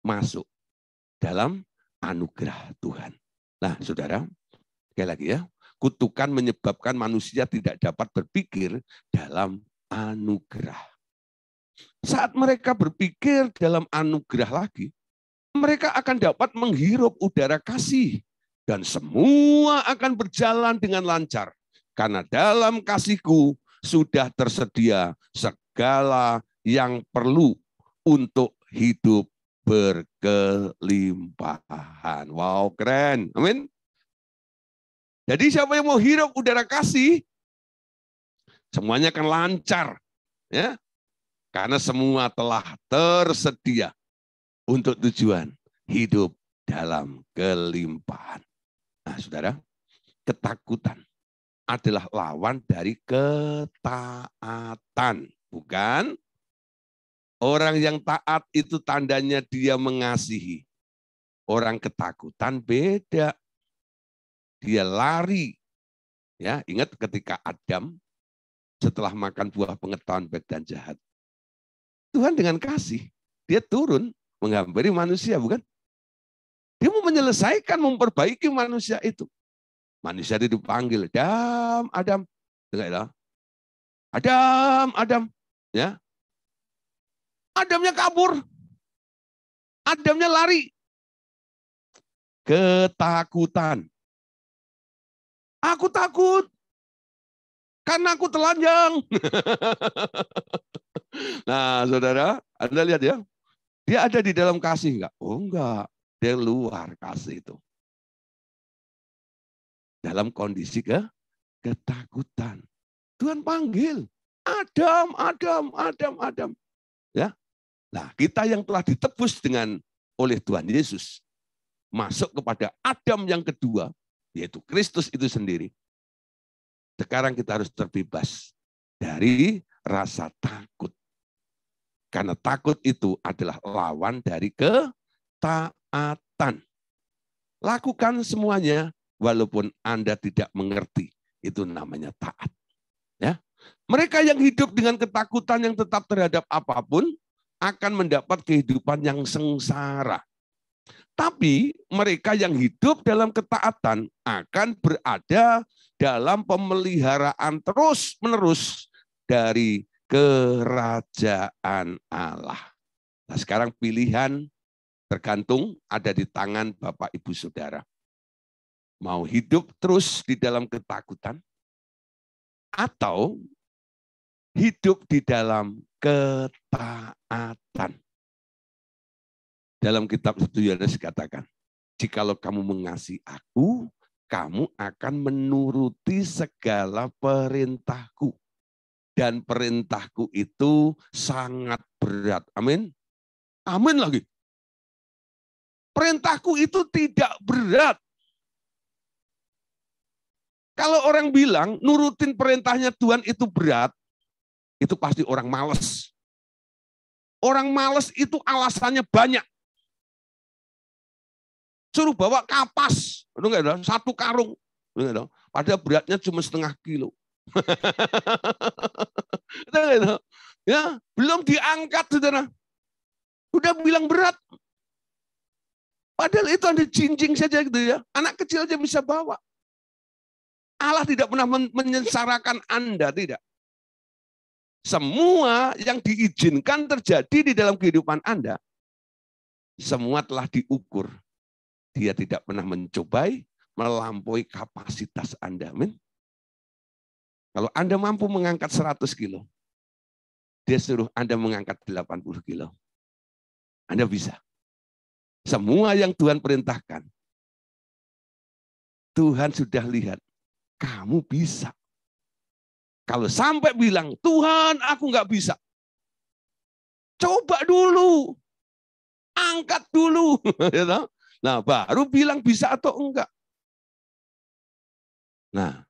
Masuk dalam anugerah Tuhan. Nah, saudara, sekali lagi ya, kutukan menyebabkan manusia tidak dapat berpikir dalam anugerah. Saat mereka berpikir dalam anugerah lagi, mereka akan dapat menghirup udara kasih. Dan semua akan berjalan dengan lancar. Karena dalam kasihku sudah tersedia segala yang perlu untuk hidup berkelimpahan. Wow, keren. Amin. Jadi siapa yang mau hirup udara kasih, semuanya akan lancar. Ya, karena semua telah tersedia untuk tujuan hidup dalam kelimpahan. Nah, saudara, ketakutan adalah lawan dari ketaatan. Bukan? Orang yang taat itu tandanya dia mengasihi. Orang ketakutan beda. Dia lari. Ya, ingat ketika Adam setelah makan buah pengetahuan baik dan jahat. Tuhan dengan kasih, dia turun menghampiri manusia, bukan? Dia mau menyelesaikan, memperbaiki manusia itu. Manusia itu dipanggil, Adam, Adam. Dengar, Adam, Adam. Ya. Adamnya kabur. Adamnya lari. Ketakutan. Aku takut. Karena aku telanjang. Nah, saudara, Anda lihat ya. Dia ada di dalam kasih enggak? Oh enggak, dia luar kasih itu. Dalam kondisi ketakutan. Tuhan panggil, Adam, Adam, Adam, Adam. Ya. Nah, kita yang telah ditebus oleh Tuhan Yesus masuk kepada Adam yang kedua, yaitu Kristus itu sendiri. Sekarang kita harus terbebas dari rasa takut. Karena takut itu adalah lawan dari ketaatan. Lakukan semuanya walaupun Anda tidak mengerti. Itu namanya taat. Ya. Mereka yang hidup dengan ketakutan yang tetap terhadap apapun akan mendapat kehidupan yang sengsara. Tapi mereka yang hidup dalam ketaatan akan berada dalam pemeliharaan terus-menerus dari kerajaan Allah. Nah, sekarang pilihan tergantung ada di tangan Bapak Ibu Saudara. Mau hidup terus di dalam ketakutan atau hidup di dalam ketaatan. Dalam kitab 1 Yohanes dikatakan, jikalau kamu mengasihi aku, kamu akan menuruti segala perintahku. Dan perintahku itu sangat berat. Amin. Amin lagi. Perintahku itu tidak berat. Kalau orang bilang nurutin perintahnya Tuhan itu berat, itu pasti orang malas. Orang malas itu alasannya banyak. Suruh bawa kapas, satu karung. Padahal beratnya cuma setengah kilo. Ya, belum diangkat, saudara. Udah bilang berat. Padahal itu ada jinjing saja gitu ya. Anak kecil aja bisa bawa. Allah tidak pernah menyengsarakan Anda, tidak. Semua yang diizinkan terjadi di dalam kehidupan Anda, semua telah diukur. Dia tidak pernah mencobai melampaui kapasitas Anda. Amin. Kalau Anda mampu mengangkat 100 kilo, dia suruh Anda mengangkat 80 kilo. Anda bisa. Semua yang Tuhan perintahkan, Tuhan sudah lihat, kamu bisa. Kalau sampai bilang, Tuhan aku nggak bisa. Coba dulu. Angkat dulu. Nah, baru bilang bisa atau enggak. Nah,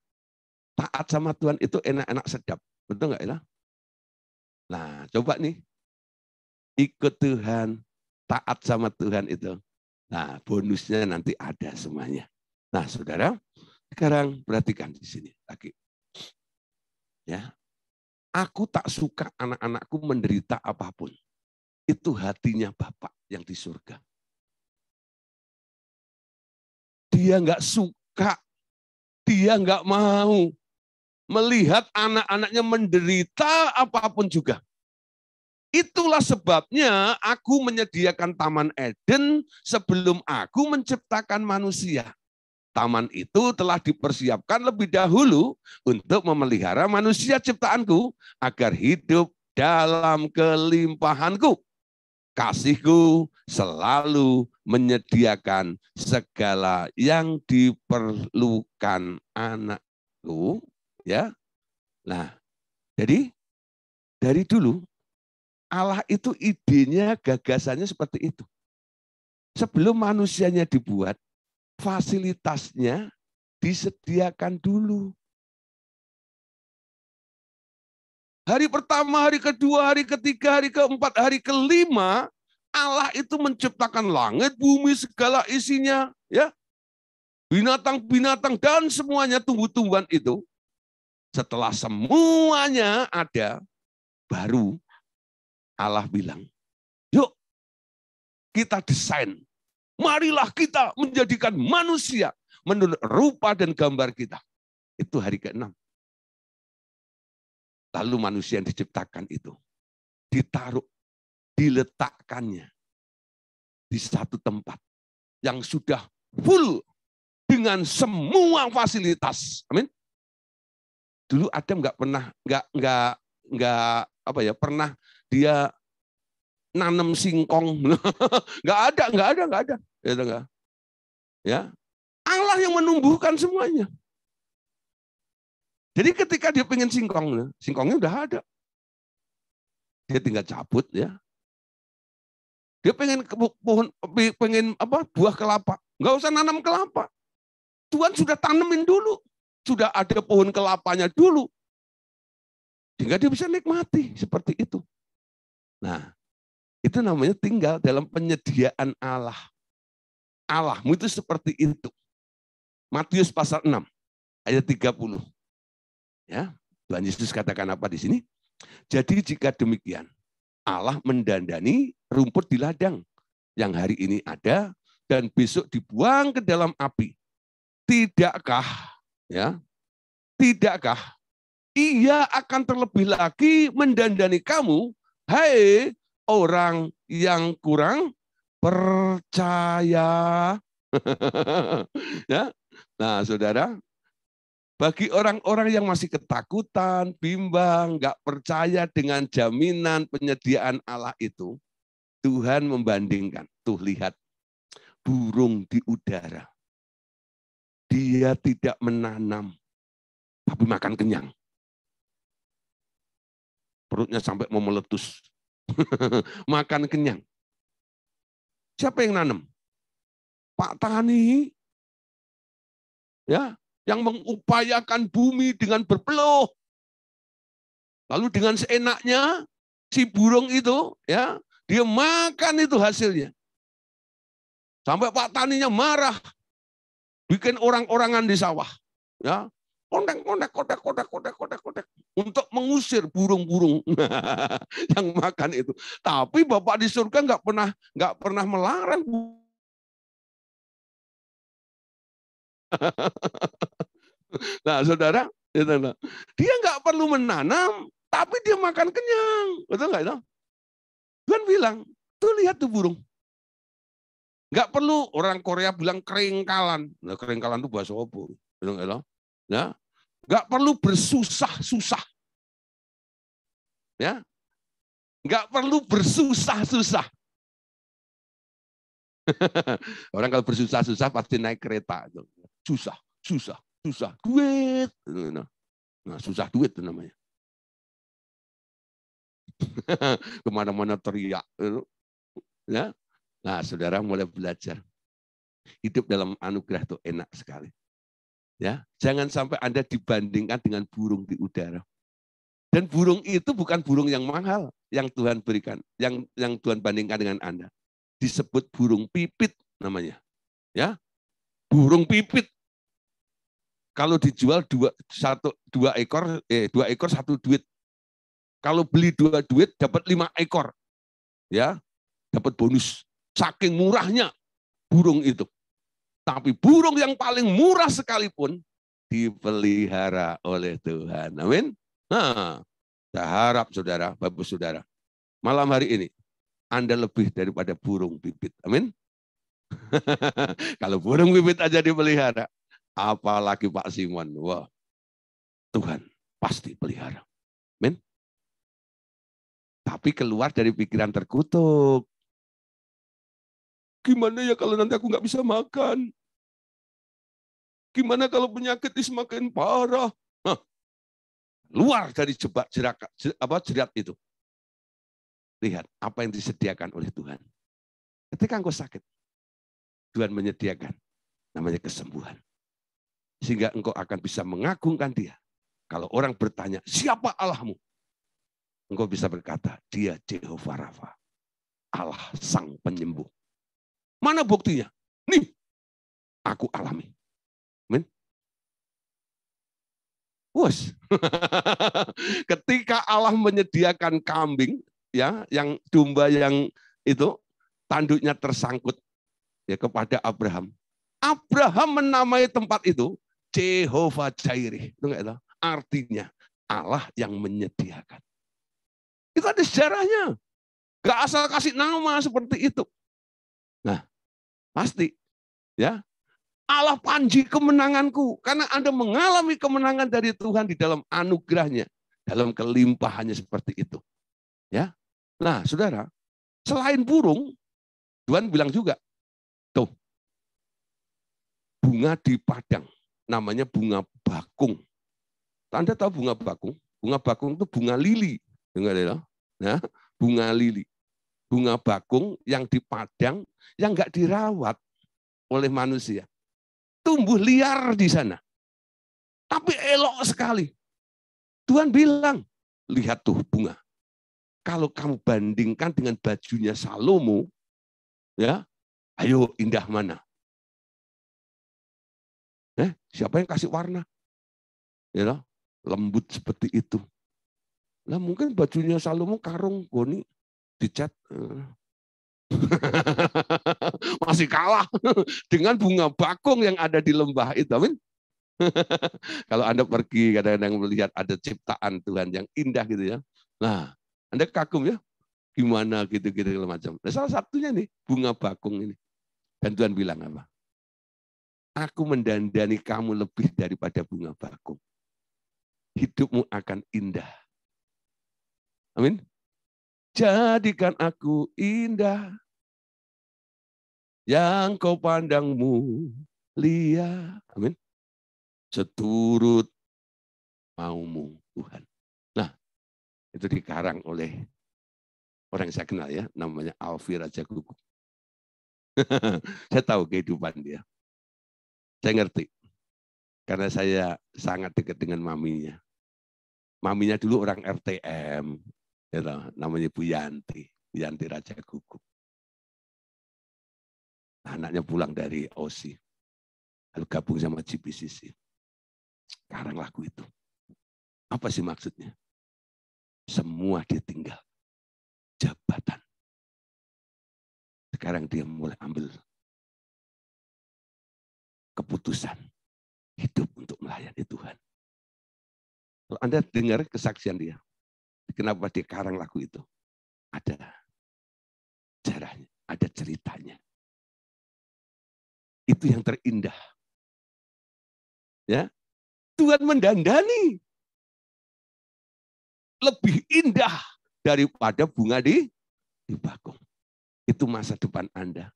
taat sama Tuhan itu enak-enak sedap. Betul enggak ya? Nah, coba nih. Ikut Tuhan, taat sama Tuhan itu. Nah, bonusnya nanti ada semuanya. Nah, saudara, sekarang perhatikan di sini lagi. Ya, aku tak suka anak-anakku menderita apapun. Itu hatinya Bapak yang di surga. Dia nggak suka, dia nggak mau melihat anak-anaknya menderita apapun juga. Itulah sebabnya aku menyediakan Taman Eden sebelum aku menciptakan manusia. Taman itu telah dipersiapkan lebih dahulu untuk memelihara manusia ciptaanku agar hidup dalam kelimpahanku. Kasihku selalu menyediakan segala yang diperlukan anakku, ya. Nah, jadi dari dulu Allah itu idenya, gagasannya seperti itu. Sebelum manusianya dibuat, fasilitasnya disediakan dulu. Hari pertama, hari kedua, hari ketiga, hari keempat, hari kelima, Allah itu menciptakan langit, bumi, segala isinya, ya, binatang-binatang dan semuanya tumbuh-tumbuhan itu. Setelah semuanya ada, baru Allah bilang, yuk kita desain. Marilah kita menjadikan manusia menurut rupa dan gambar kita. Itu hari ke-6. Lalu manusia yang diciptakan itu ditaruh, diletakkannya di satu tempat yang sudah full dengan semua fasilitas. Amin. Dulu Adam nggak pernah pernah dia nanam singkong. Nggak ada. Gitu, nggak. Ya, Allah yang menumbuhkan semuanya. Jadi ketika dia pengen singkong, singkongnya udah ada. Dia tinggal cabut ya. Dia pengen buah kelapa, nggak usah nanam kelapa. Tuhan sudah tanemin dulu, sudah ada pohon kelapanya dulu, sehingga dia bisa nikmati seperti itu. Nah, itu namanya tinggal dalam penyediaan Allah. Allahmu itu seperti itu. Matius pasal 6 ayat 30. Ya, Tuhan Yesus katakan apa di sini? Jadi jika demikian, Allah mendandani rumput di ladang yang hari ini ada dan besok dibuang ke dalam api. Tidakkah Ia akan terlebih lagi mendandani kamu, hai orang yang kurang percaya. Ya. Nah, saudara, bagi orang-orang yang masih ketakutan, bimbang, nggak percaya dengan jaminan penyediaan Allah itu, Tuhan membandingkan. Tuh lihat, burung di udara. Dia tidak menanam, tapi makan kenyang. Perutnya sampai mau meletus. Makan kenyang. Siapa yang nanam? Pak Tani. Ya, yang mengupayakan bumi dengan berpeluh. Lalu dengan seenaknya si burung itu, ya, dia makan itu hasilnya. Sampai Pak Taninya marah, bikin orang-orangan di sawah, ya, kontek untuk mengusir burung-burung yang makan itu. Tapi Bapak di surga nggak pernah melarang. Nah, saudara, dia nggak perlu menanam, tapi dia makan kenyang, betul nggak itu? Tuhan bilang, tuh lihat tuh burung. Nggak perlu orang Korea bilang keringkalan. Nah, keringkalan itu bahasa apa? Betul nggak itu? Ya, nggak perlu bersusah-susah. Ya, nggak perlu bersusah-susah. Orang kalau bersusah-susah pasti naik kereta. Susah. Duit. Nah, susah duit itu namanya. Kemana-mana teriak. Ya. Nah, saudara mulai belajar. Hidup dalam anugerah itu enak sekali. Ya, jangan sampai Anda dibandingkan dengan burung di udara. Dan burung itu bukan burung yang mahal yang Tuhan berikan, yang Tuhan bandingkan dengan Anda. Disebut burung pipit namanya. Ya. Burung pipit. Kalau dijual dua ekor 1 duit. Kalau beli 2 duit dapat 5 ekor. Ya, dapat bonus. Saking murahnya burung itu. Tapi burung yang paling murah sekalipun dipelihara oleh Tuhan. Amin. Nah, saya harap saudara, Bapak Saudara, malam hari ini Anda lebih daripada burung pipit. Amin. Kalau burung pipit aja dipelihara, apalagi Pak Simon. Wah, Tuhan pasti pelihara. Amin. Tapi keluar dari pikiran terkutuk. Gimana ya kalau nanti aku nggak bisa makan? Gimana kalau penyakit semakin parah? Nah, luar dari jerat itu. Lihat apa yang disediakan oleh Tuhan. Ketika engkau sakit, Tuhan menyediakan namanya kesembuhan. Sehingga engkau akan bisa mengagungkan Dia. Kalau orang bertanya, siapa Allahmu? Engkau bisa berkata, Dia Jehovah Rafa, Allah Sang Penyembuh. Mana buktinya? Nih, aku alami. Amin. Wes. Ketika Allah menyediakan kambing, ya, yang domba yang itu tanduknya tersangkut ya kepada Abraham. Abraham menamai tempat itu Jehovah Jireh. Itu enggak tahu? Artinya Allah yang menyediakan. Itu ada sejarahnya. Enggak asal kasih nama seperti itu. Nah, pasti ya. Allah panji kemenanganku karena Anda mengalami kemenangan dari Tuhan di dalam anugerahnya, dalam kelimpahannya seperti itu. Ya. Nah, Saudara, Selain burung, Tuhan bilang juga, tuh, bunga di padang, namanya bunga bakung. Anda tahu bunga bakung? Bunga bakung itu bunga lili. Dengar ya? Nah, bunga lili. Bunga bakung yang di padang, yang nggak dirawat oleh manusia. Tumbuh liar di sana. Tapi elok sekali. Tuhan bilang, lihat tuh bunga. Kalau kamu bandingkan dengan bajunya Salomo, ya, ayo indah mana? Siapa yang kasih warna? Ya, lembut seperti itu. Lah mungkin bajunya Salomo karung goni dicat. Masih kalah dengan bunga bakung yang ada di lembah itu. Amin. Kalau Anda pergi kadang-kadang melihat ada ciptaan Tuhan yang indah gitu ya. Nah, Anda kagum ya, gimana gitu-gitu macam. Nah, salah satunya nih bunga bakung ini. Dan Tuhan bilang apa? Aku mendandani kamu lebih daripada bunga bakung. Hidupmu akan indah. Amin. Jadikan aku indah yang kau pandang mulia. Amin. Seturut maumu Tuhan. Nah, itu dikarang oleh orang yang saya kenal ya, namanya Alfi Raja Guguk. Saya tahu kehidupan dia. Saya ngerti. Karena saya sangat dekat dengan maminya. Maminya dulu orang RTM, gitu, namanya Bu Yanti Raja Guguk. Anaknya pulang dari OSI, lalu gabung sama GPCC. Sekarang lagu itu. Apa sih maksudnya? Semua dia tinggal. Jabatan. Sekarang dia mulai ambil keputusan. Hidup untuk melayani Tuhan. Kalau Anda dengar kesaksian dia, kenapa dia karang lagu itu? Ada sejarahnya, ada ceritanya. Itu yang terindah. Ya, Tuhan mendandani lebih indah daripada bunga di bakung. Itu masa depan Anda.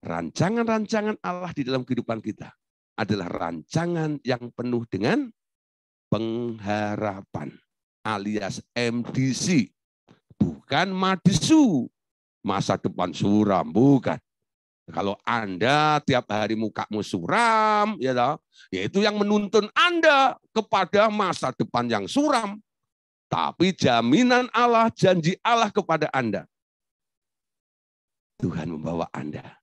Rancangan-rancangan Allah di dalam kehidupan kita adalah rancangan yang penuh dengan pengharapan alias MDC. Bukan madisu, masa depan suram, bukan. Kalau Anda tiap hari mukamu suram, ya itu yang menuntun Anda kepada masa depan yang suram. Tapi jaminan Allah, janji Allah kepada Anda. Tuhan membawa Anda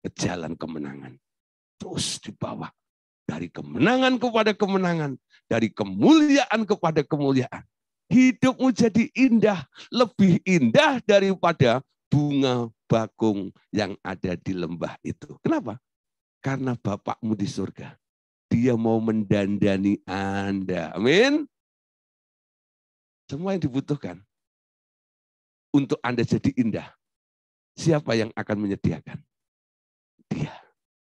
ke jalan kemenangan. Terus dibawa dari kemenangan kepada kemenangan, dari kemuliaan kepada kemuliaan. Hidupmu jadi indah, lebih indah daripada bunga bakung yang ada di lembah itu. Kenapa? Karena Bapakmu di surga. Dia mau mendandani Anda. Amin. Semua yang dibutuhkan untuk Anda jadi indah. Siapa yang akan menyediakan? Dia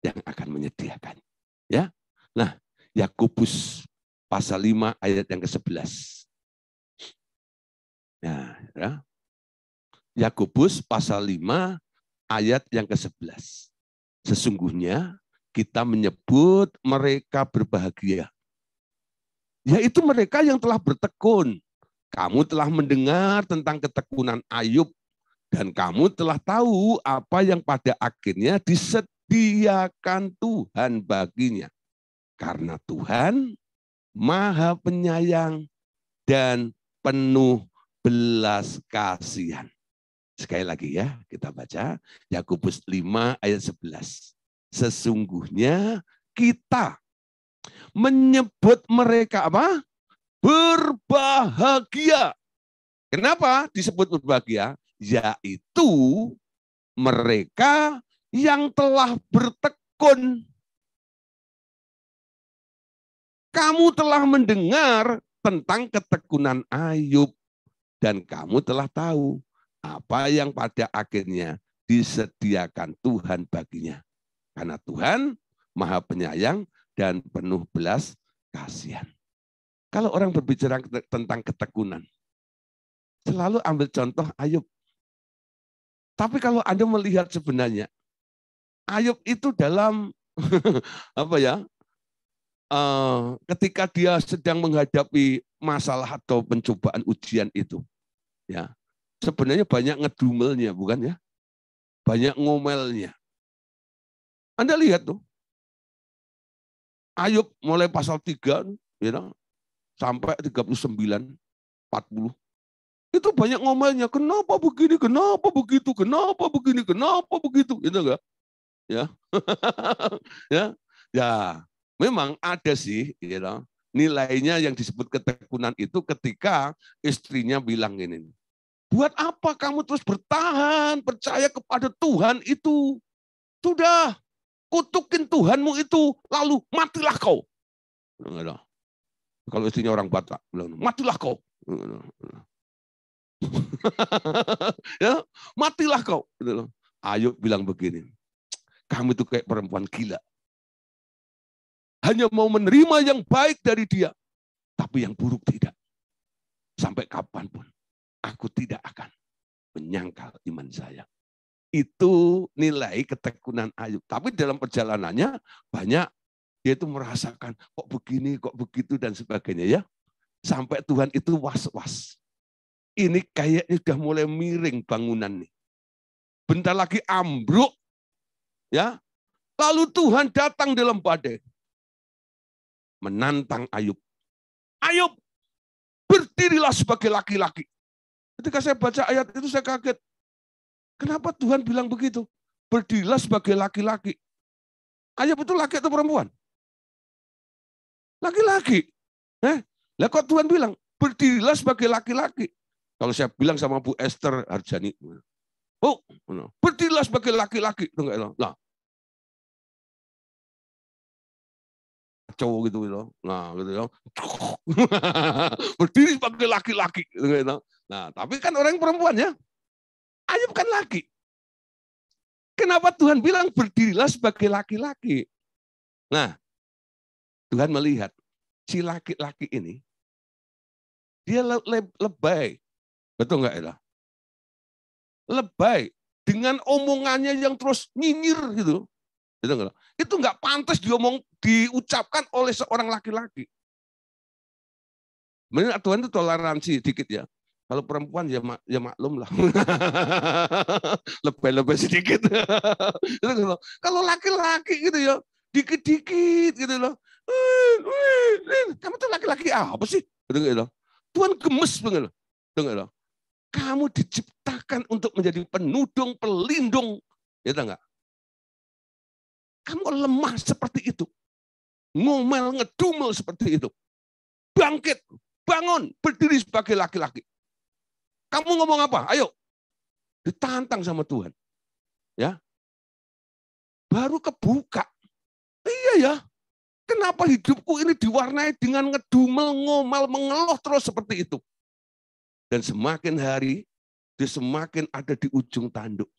yang akan menyediakan. Ya. Nah, Yakobus pasal 5 ayat yang ke-11. Nah, ya. Yakobus pasal 5 ayat yang ke-11. Sesungguhnya kita menyebut mereka berbahagia. Yaitu mereka yang telah bertekun. Kamu telah mendengar tentang ketekunan Ayub dan kamu telah tahu apa yang pada akhirnya disediakan Tuhan baginya. Karena Tuhan Maha Penyayang dan penuh belas kasihan. Sekali lagi ya, kita baca Yakobus 5 ayat 11. Sesungguhnya kita menyebut mereka apa? Berbahagia. Kenapa disebut berbahagia? Yaitu mereka yang telah bertekun. Kamu telah mendengar tentang ketekunan Ayub dan kamu telah tahu apa yang pada akhirnya disediakan Tuhan baginya. Karena Tuhan Maha Penyayang dan penuh belas kasihan. Kalau orang berbicara tentang ketekunan, selalu ambil contoh Ayub. Tapi kalau Anda melihat sebenarnya, Ayub itu dalam apa ya? Ketika dia sedang menghadapi masalah atau pencobaan ujian itu, ya sebenarnya banyak ngedumelnya, bukan ya? Banyak ngomelnya. Anda lihat tuh, Ayub mulai pasal 3, ya, sampai 39, 40. Itu banyak ngomelnya, kenapa begini, kenapa begitu, kenapa begini, kenapa begitu, itu enggak? Ya, ya, ya. Memang ada sih, nilainya yang disebut ketekunan itu ketika istrinya bilang ini, buat apa kamu terus bertahan, percaya kepada Tuhan itu, sudah kutukin Tuhanmu itu, lalu matilah kau. Kalau istrinya orang Batak, bilang, matilah kau. Ya, matilah kau. Ayub bilang begini, kamu itu kayak perempuan gila. Hanya mau menerima yang baik dari dia, tapi yang buruk tidak. Sampai kapanpun, aku tidak akan menyangkal iman saya. Itu nilai ketekunan Ayub. Tapi dalam perjalanannya, banyak dia itu merasakan, kok begini, kok begitu, dan sebagainya, ya. Sampai Tuhan itu was-was. Ini kayaknya sudah mulai miring bangunan nih. Bentar lagi ambruk, ya. Lalu Tuhan datang dalam badai, menantang Ayub. Ayub, berdirilah sebagai laki-laki. Ketika saya baca ayat itu saya kaget. Kenapa Tuhan bilang begitu? Berdirilah sebagai laki-laki. Ayub itu laki atau perempuan? Laki-laki. Lah kok Tuhan bilang, berdirilah sebagai laki-laki. Kalau saya bilang sama Bu Esther Harjani, oh, berdirilah sebagai laki-laki. Nah, cowok gitu, nah gitu ya, berdiri sebagai laki-laki. Nah, tapi kan orang perempuan ya, Ayub kan laki. Kenapa Tuhan bilang berdirilah sebagai laki-laki? Nah, Tuhan melihat si laki-laki ini, dia lebay. Betul nggak ya? Lebay. Dengan omongannya yang terus nyinyir gitu. Itu nggak pantas diucapkan oleh seorang laki-laki. Benar, Tuhan itu toleransi dikit ya. Kalau perempuan ya maklum lah. Lebay-lebay sedikit. Kalau laki-laki gitu ya, dikit-dikit gitu loh. Kamu tuh laki-laki apa sih? Tuhan gemes banget loh. Kamu diciptakan untuk menjadi penudung, pelindung. Ya tahu nggak? Kamu lemah seperti itu. Ngomel, ngedumel seperti itu. Bangkit, bangun, berdiri sebagai laki-laki. Kamu ngomong apa? Ayo. Ditantang sama Tuhan. Ya. Baru kebuka. Iya ya. Kenapa hidupku ini diwarnai dengan ngedumel, ngomel, mengeluh terus seperti itu? Dan semakin hari, dia semakin ada di ujung tanduk.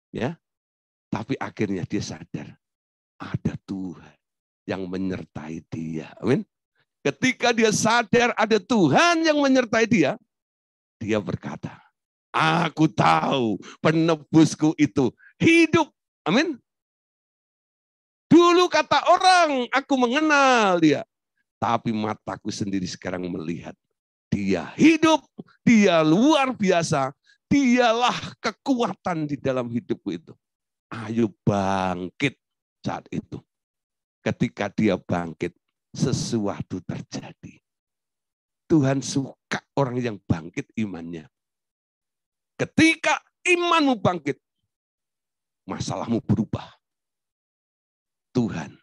Ya, tapi akhirnya dia sadar, ada Tuhan yang menyertai dia. Amin. Ketika dia sadar ada Tuhan yang menyertai dia, dia berkata, aku tahu penebusku itu hidup. Amin. Dulu kata orang, aku mengenal dia. Tapi mataku sendiri sekarang melihat. Dia hidup, dia luar biasa, dialah kekuatan di dalam hidupku itu. Ayub bangkit saat itu. Ketika dia bangkit, sesuatu terjadi. Tuhan suka orang yang bangkit imannya. Ketika imanmu bangkit, masalahmu berubah. Tuhan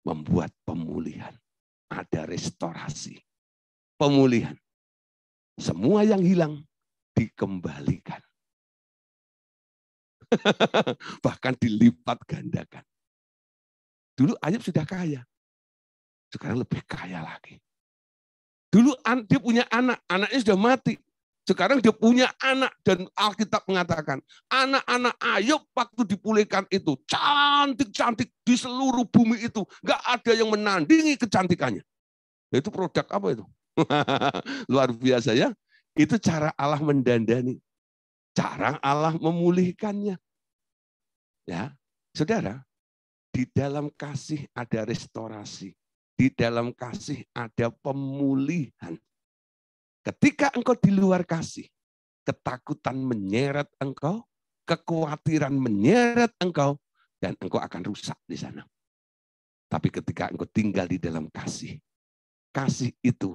membuat pemulihan. Ada restorasi. Pemulihan. Semua yang hilang dikembalikan. Bahkan dilipat gandakan. Dulu Ayub sudah kaya. Sekarang lebih kaya lagi. Dulu dia punya anak. Anaknya sudah mati. Sekarang dia punya anak. Dan Alkitab mengatakan, anak-anak Ayub waktu dipulihkan itu cantik-cantik di seluruh bumi itu. Nggak ada yang menandingi kecantikannya. Itu produk apa itu? Luar biasa ya. Itu cara Allah mendandani. cara Allah memulihkannya. Ya, saudara, di dalam kasih ada restorasi. Di dalam kasih ada pemulihan. Ketika engkau di luar kasih, ketakutan menyeret engkau, kekhawatiran menyeret engkau, dan engkau akan rusak di sana. Tapi ketika engkau tinggal di dalam kasih, kasih itu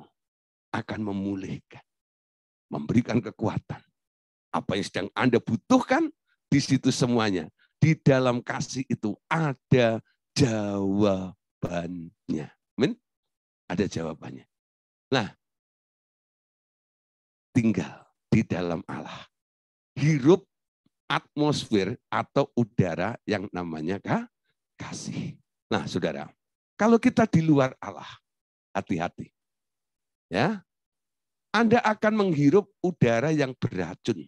akan memulihkan, memberikan kekuatan. Apa yang sedang Anda butuhkan, di situ semuanya. Di dalam kasih itu ada jawabannya. Amin? Ada jawabannya. Nah, tinggal di dalam Allah. Hirup atmosfer atau udara yang namanya kasih. Nah, saudara, kalau kita di luar Allah, hati-hati. Ya, Anda akan menghirup udara yang beracun.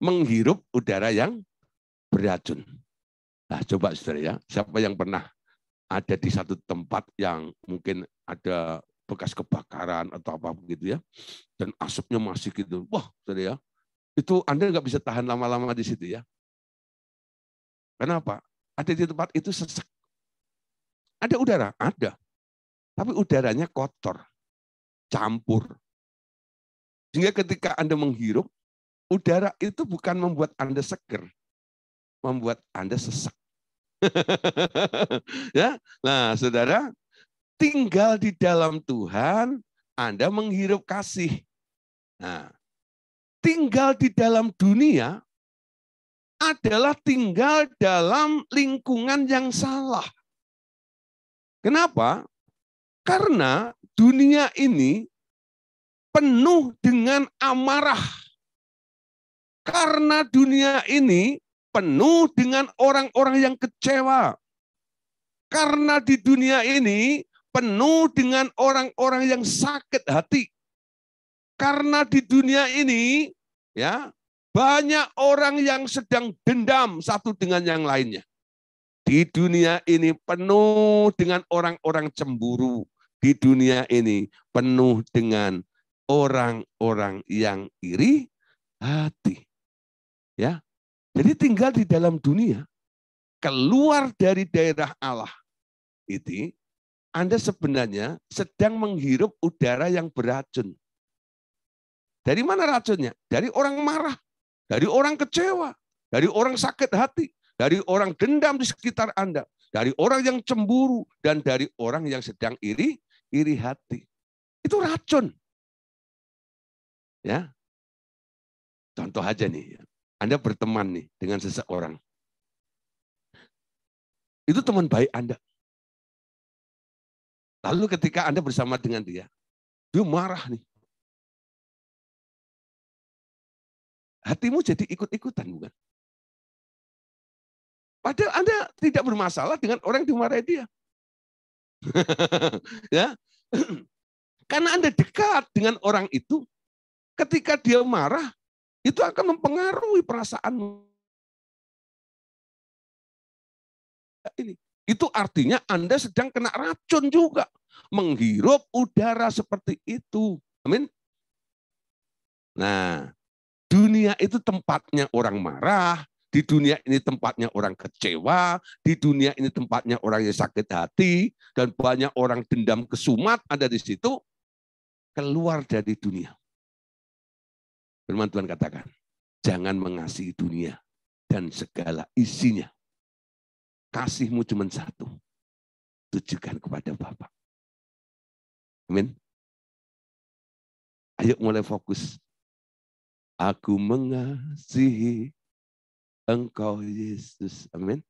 Menghirup udara yang beracun. Nah, coba saudara ya, siapa yang pernah ada di satu tempat yang mungkin ada bekas kebakaran atau apa begitu ya, dan asapnya masih gitu. Wah, saudara ya, itu Anda nggak bisa tahan lama-lama di situ ya. Kenapa? Ada di tempat itu sesak. Ada udara? Ada. Tapi udaranya kotor, campur. Sehingga ketika Anda menghirup, udara itu bukan membuat Anda seger, membuat Anda sesak. Ya, nah, saudara, tinggal di dalam Tuhan, Anda menghirup kasih. Nah, tinggal di dalam dunia adalah tinggal dalam lingkungan yang salah. Kenapa? Karena dunia ini penuh dengan amarah. Karena dunia ini penuh dengan orang-orang yang kecewa. Karena di dunia ini penuh dengan orang-orang yang sakit hati. Karena di dunia ini ya banyak orang yang sedang dendam satu dengan yang lainnya. Di dunia ini penuh dengan orang-orang cemburu. Di dunia ini penuh dengan orang-orang yang iri hati. Ya, jadi tinggal di dalam dunia, keluar dari daerah Allah, itu Anda sebenarnya sedang menghirup udara yang beracun. Dari mana racunnya? Dari orang marah, dari orang kecewa, dari orang sakit hati, dari orang dendam di sekitar Anda, dari orang yang cemburu, dan dari orang yang sedang iri hati. Itu racun. Ya, contoh aja nih. Anda berteman nih dengan seseorang. Itu teman baik Anda. Lalu ketika Anda bersama dengan dia marah nih. Hatimu jadi ikut-ikutan, bukan? Padahal Anda tidak bermasalah dengan orang yang dimarahi dia. Ya. Karena Anda dekat dengan orang itu, ketika dia marah, itu akan mempengaruhi perasaanmu. Ini. Itu artinya Anda sedang kena racun juga. Menghirup udara seperti itu. Amin. Nah, dunia itu tempatnya orang marah. Di dunia ini tempatnya orang kecewa. Di dunia ini tempatnya orang yang sakit hati. Dan banyak orang dendam kesumat ada di situ. Keluar dari dunia. Firman Tuhan katakan, jangan mengasihi dunia dan segala isinya. Kasihmu cuma satu. Tujukan kepada Bapa. Amin. Ayo mulai fokus. Aku mengasihi Engkau Yesus. Amin.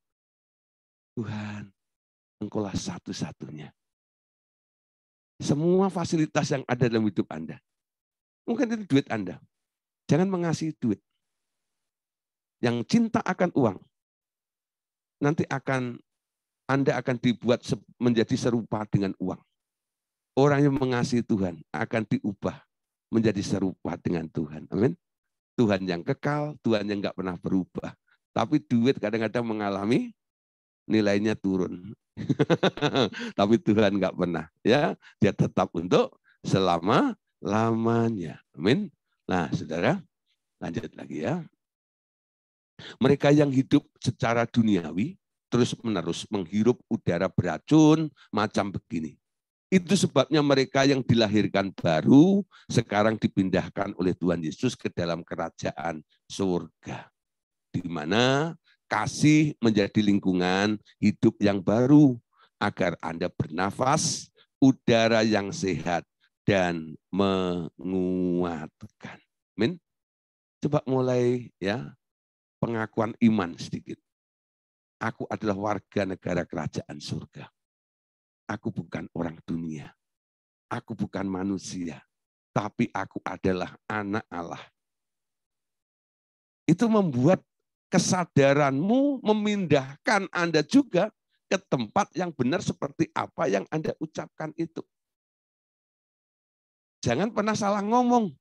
Tuhan, Engkaulah satu-satunya. Semua fasilitas yang ada dalam hidup Anda. Mungkin itu duit Anda. Jangan mengasihi duit. Yang cinta akan uang. Nanti Anda akan dibuat menjadi serupa dengan uang. Orang yang mengasihi Tuhan akan diubah menjadi serupa dengan Tuhan. Amin. Tuhan yang kekal, Tuhan yang nggak pernah berubah. Tapi duit kadang-kadang mengalami nilainya turun. Tapi Tuhan nggak pernah. Ya, dia tetap untuk selama lamanya. Amin. Nah, saudara, lanjut lagi ya. Mereka yang hidup secara duniawi terus-menerus menghirup udara beracun macam begini. Itu sebabnya mereka yang dilahirkan baru sekarang dipindahkan oleh Tuhan Yesus ke dalam kerajaan surga. Di mana kasih menjadi lingkungan hidup yang baru agar Anda bernafas udara yang sehat dan menguatkan. Amin. Coba mulai ya pengakuan iman sedikit. Aku adalah warga negara kerajaan surga. Aku bukan orang dunia. Aku bukan manusia. Tapi aku adalah anak Allah. Itu membuat kesadaranmu memindahkan Anda juga ke tempat yang benar seperti apa yang Anda ucapkan itu. Jangan pernah salah ngomong.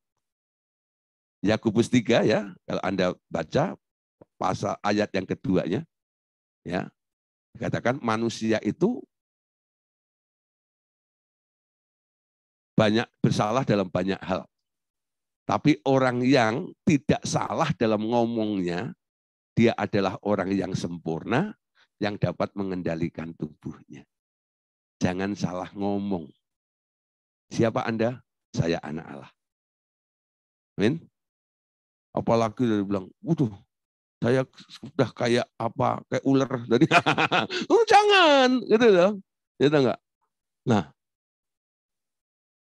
Yakobus 3 ya, kalau Anda baca pasal ayat yang keduanya, ya, dikatakan manusia itu banyak bersalah dalam banyak hal. Tapi orang yang tidak salah dalam ngomongnya, dia adalah orang yang sempurna, yang dapat mengendalikan tubuhnya. Jangan salah ngomong. Siapa Anda? Saya anak Allah. Amin. Apalagi dia bilang, waduh, saya sudah kayak apa, kayak ular dari. Jangan, gitu loh. Gitu enggak? Nah,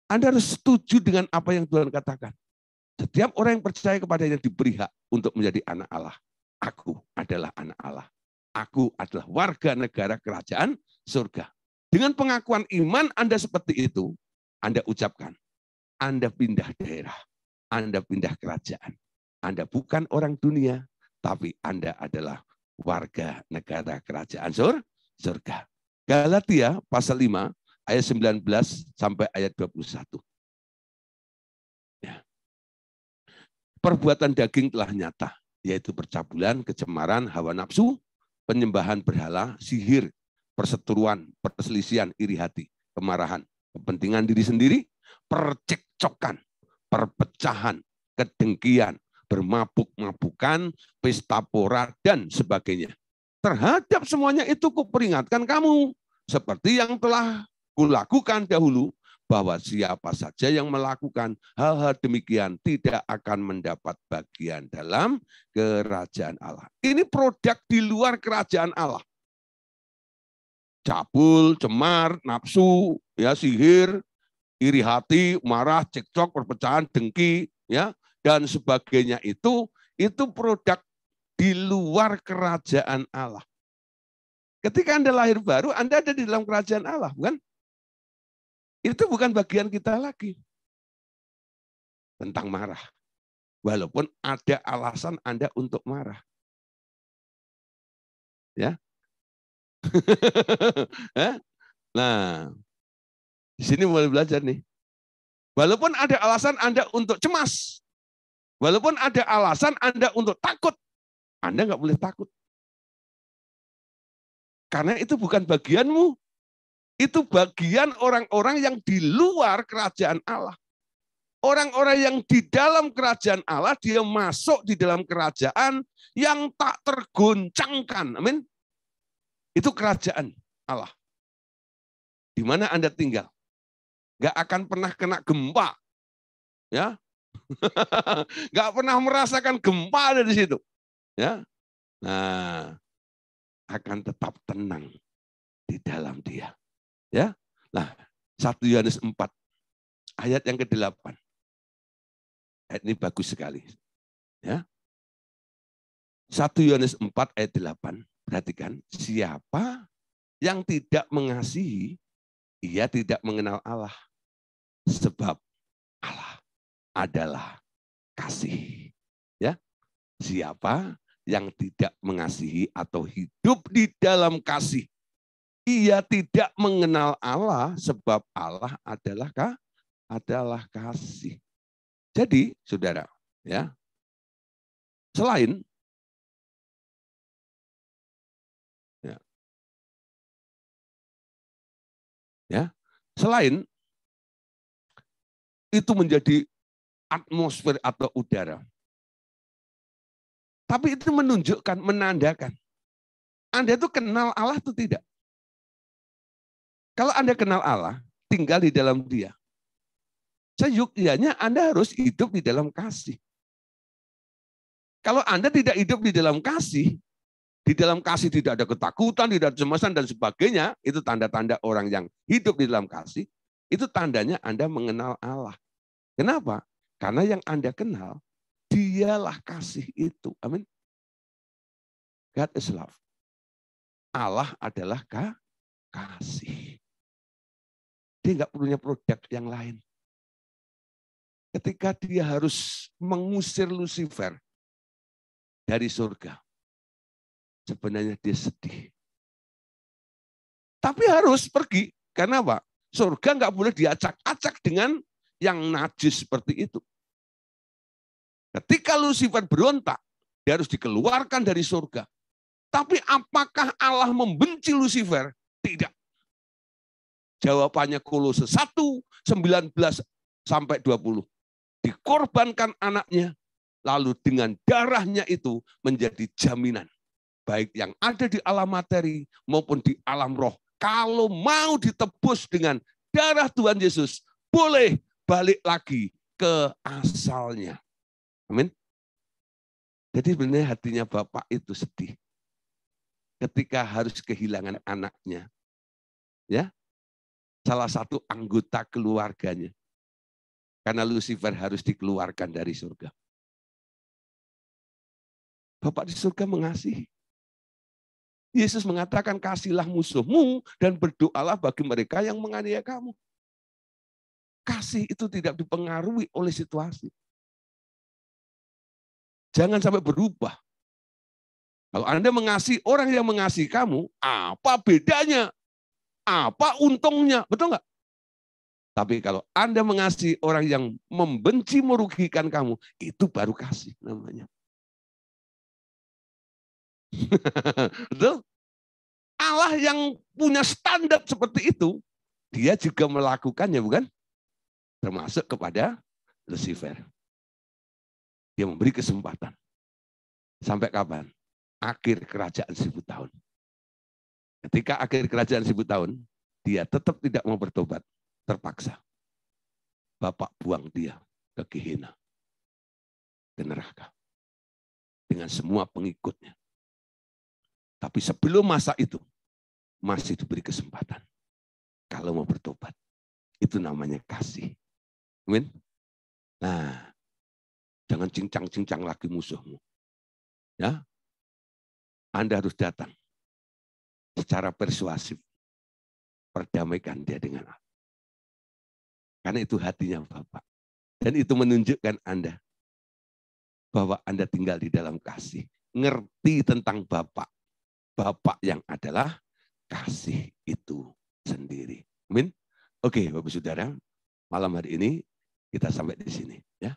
Anda harus setuju dengan apa yang Tuhan katakan. Setiap orang yang percaya kepadanya diberi hak untuk menjadi anak Allah. Aku adalah anak Allah. Aku adalah warga negara kerajaan surga. Dengan pengakuan iman Anda seperti itu, Anda ucapkan, Anda pindah daerah, Anda pindah kerajaan. Anda bukan orang dunia, tapi Anda adalah warga negara kerajaan surga. Galatia pasal 5 ayat 19 sampai ayat 21. Ya. Perbuatan daging telah nyata, yaitu percabulan, kecemaran, hawa nafsu, penyembahan berhala, sihir, perseteruan, perselisihan, iri hati, kemarahan, kepentingan diri sendiri, percekcokan, perpecahan, kedengkian, bermabuk-mabukan, pesta pora, dan sebagainya. Terhadap semuanya itu kuperingatkan kamu, seperti yang telah kulakukan dahulu, bahwa siapa saja yang melakukan hal-hal demikian tidak akan mendapat bagian dalam kerajaan Allah. Ini produk di luar kerajaan Allah. Cabul, cemar, nafsu, ya sihir, iri hati, marah, cekcok, perpecahan, dengki, ya dan sebagainya itu produk di luar kerajaan Allah. Ketika Anda lahir baru, Anda ada di dalam kerajaan Allah, bukan? Itu bukan bagian kita lagi. Tentang marah. Walaupun ada alasan Anda untuk marah. Ya. Nah, di sini mulai belajar nih. Walaupun ada alasan Anda untuk cemas. Walaupun ada alasan Anda untuk takut. Anda nggak boleh takut. Karena itu bukan bagianmu. Itu bagian orang-orang yang di luar kerajaan Allah. Orang-orang yang di dalam kerajaan Allah, dia masuk di dalam kerajaan yang tak tergoncangkan. Amin. Itu kerajaan Allah. Di mana Anda tinggal. Gak akan pernah kena gempa. Ya. Gak pernah merasakan gempa ada di situ. Ya. Nah, akan tetap tenang di dalam dia. Ya. Nah, 1 Yohanes 4 ayat yang ke-8. Ayat ini bagus sekali. Ya. 1 Yohanes 4 ayat 8. Perhatikan, siapa yang tidak mengasihi, ia tidak mengenal Allah. Sebab Allah adalah kasih. Ya. Siapa yang tidak mengasihi atau hidup di dalam kasih, ia tidak mengenal Allah, sebab Allah adalah kasih. Jadi, saudara, ya, selain selain itu menjadi atmosfer atau udara. Tapi itu menunjukkan, menandakan. Anda itu kenal Allah atau tidak? Kalau Anda kenal Allah, tinggal di dalam Dia. Seyogyanya Anda harus hidup di dalam kasih. Kalau Anda tidak hidup di dalam kasih tidak ada ketakutan, tidak ada kecemasan dan sebagainya, itu tanda-tanda orang yang hidup di dalam kasih, itu tandanya Anda mengenal Allah. Kenapa? Karena yang Anda kenal, Dialah kasih itu. Amin. God is love. Allah adalah kasih. Dia nggak punya produk yang lain. Ketika dia harus mengusir Lucifer dari surga, sebenarnya dia sedih. Tapi harus pergi. Karena apa? Surga nggak boleh diacak-acak dengan yang najis seperti itu. Ketika Lucifer berontak, dia harus dikeluarkan dari surga. Tapi apakah Allah membenci Lucifer? Tidak. Jawabannya Kolose 1:19-20. Dikorbankan anaknya, lalu dengan darahnya itu menjadi jaminan. Baik yang ada di alam materi maupun di alam roh. Kalau mau ditebus dengan darah Tuhan Yesus, boleh balik lagi ke asalnya. Amin. Jadi sebenarnya hatinya Bapak itu sedih. Ketika harus kehilangan anaknya. Ya. Salah satu anggota keluarganya. Karena Lucifer harus dikeluarkan dari surga. Bapak di surga mengasihi. Yesus mengatakan, kasihlah musuhmu dan berdoalah bagi mereka yang menganiaya kamu. Kasih itu tidak dipengaruhi oleh situasi. Jangan sampai berubah. Kalau Anda mengasihi orang yang mengasihi kamu, apa bedanya? Apa untungnya? Betul nggak? Tapi kalau Anda mengasihi orang yang membenci, merugikan kamu, itu baru kasih namanya. Betul? Allah yang punya standar seperti itu, dia juga melakukannya, bukan? Termasuk kepada Lucifer. Dia memberi kesempatan. Sampai kapan? Akhir kerajaan 1000 tahun. Ketika akhir kerajaan 1000 tahun, dia tetap tidak mau bertobat. Terpaksa. Bapak buang dia ke Gehenna. Ke neraka. Dengan semua pengikutnya. Tapi sebelum masa itu, masih diberi kesempatan. Kalau mau bertobat. Itu namanya kasih. Amin. Nah, jangan cincang-cincang lagi musuhmu. Ya, Anda harus datang. Secara persuasif. Perdamaikan dia dengan Allah. Karena itu hatinya Bapak. Dan itu menunjukkan Anda bahwa Anda tinggal di dalam kasih. Ngerti tentang Bapak. Bapak yang adalah kasih itu sendiri. Amin. Oke, Bapak Saudara, malam hari ini kita sampai di sini. Ya.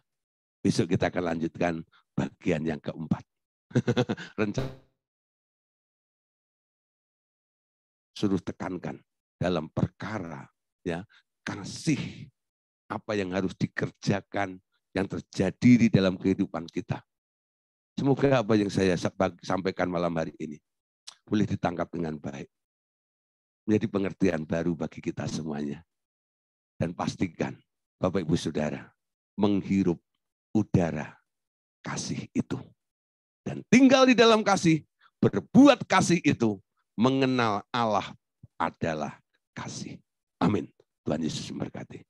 Besok kita akan lanjutkan bagian yang keempat. Rencana suruh tekankan dalam perkara ya kasih. Apa yang harus dikerjakan, yang terjadi di dalam kehidupan kita. Semoga apa yang saya sampaikan malam hari ini boleh ditangkap dengan baik. Menjadi pengertian baru bagi kita semuanya. Dan pastikan, Bapak Ibu Saudara, menghirup udara kasih itu. Dan tinggal di dalam kasih, berbuat kasih itu, mengenal Allah adalah kasih. Amin. Tuhan Yesus memberkati.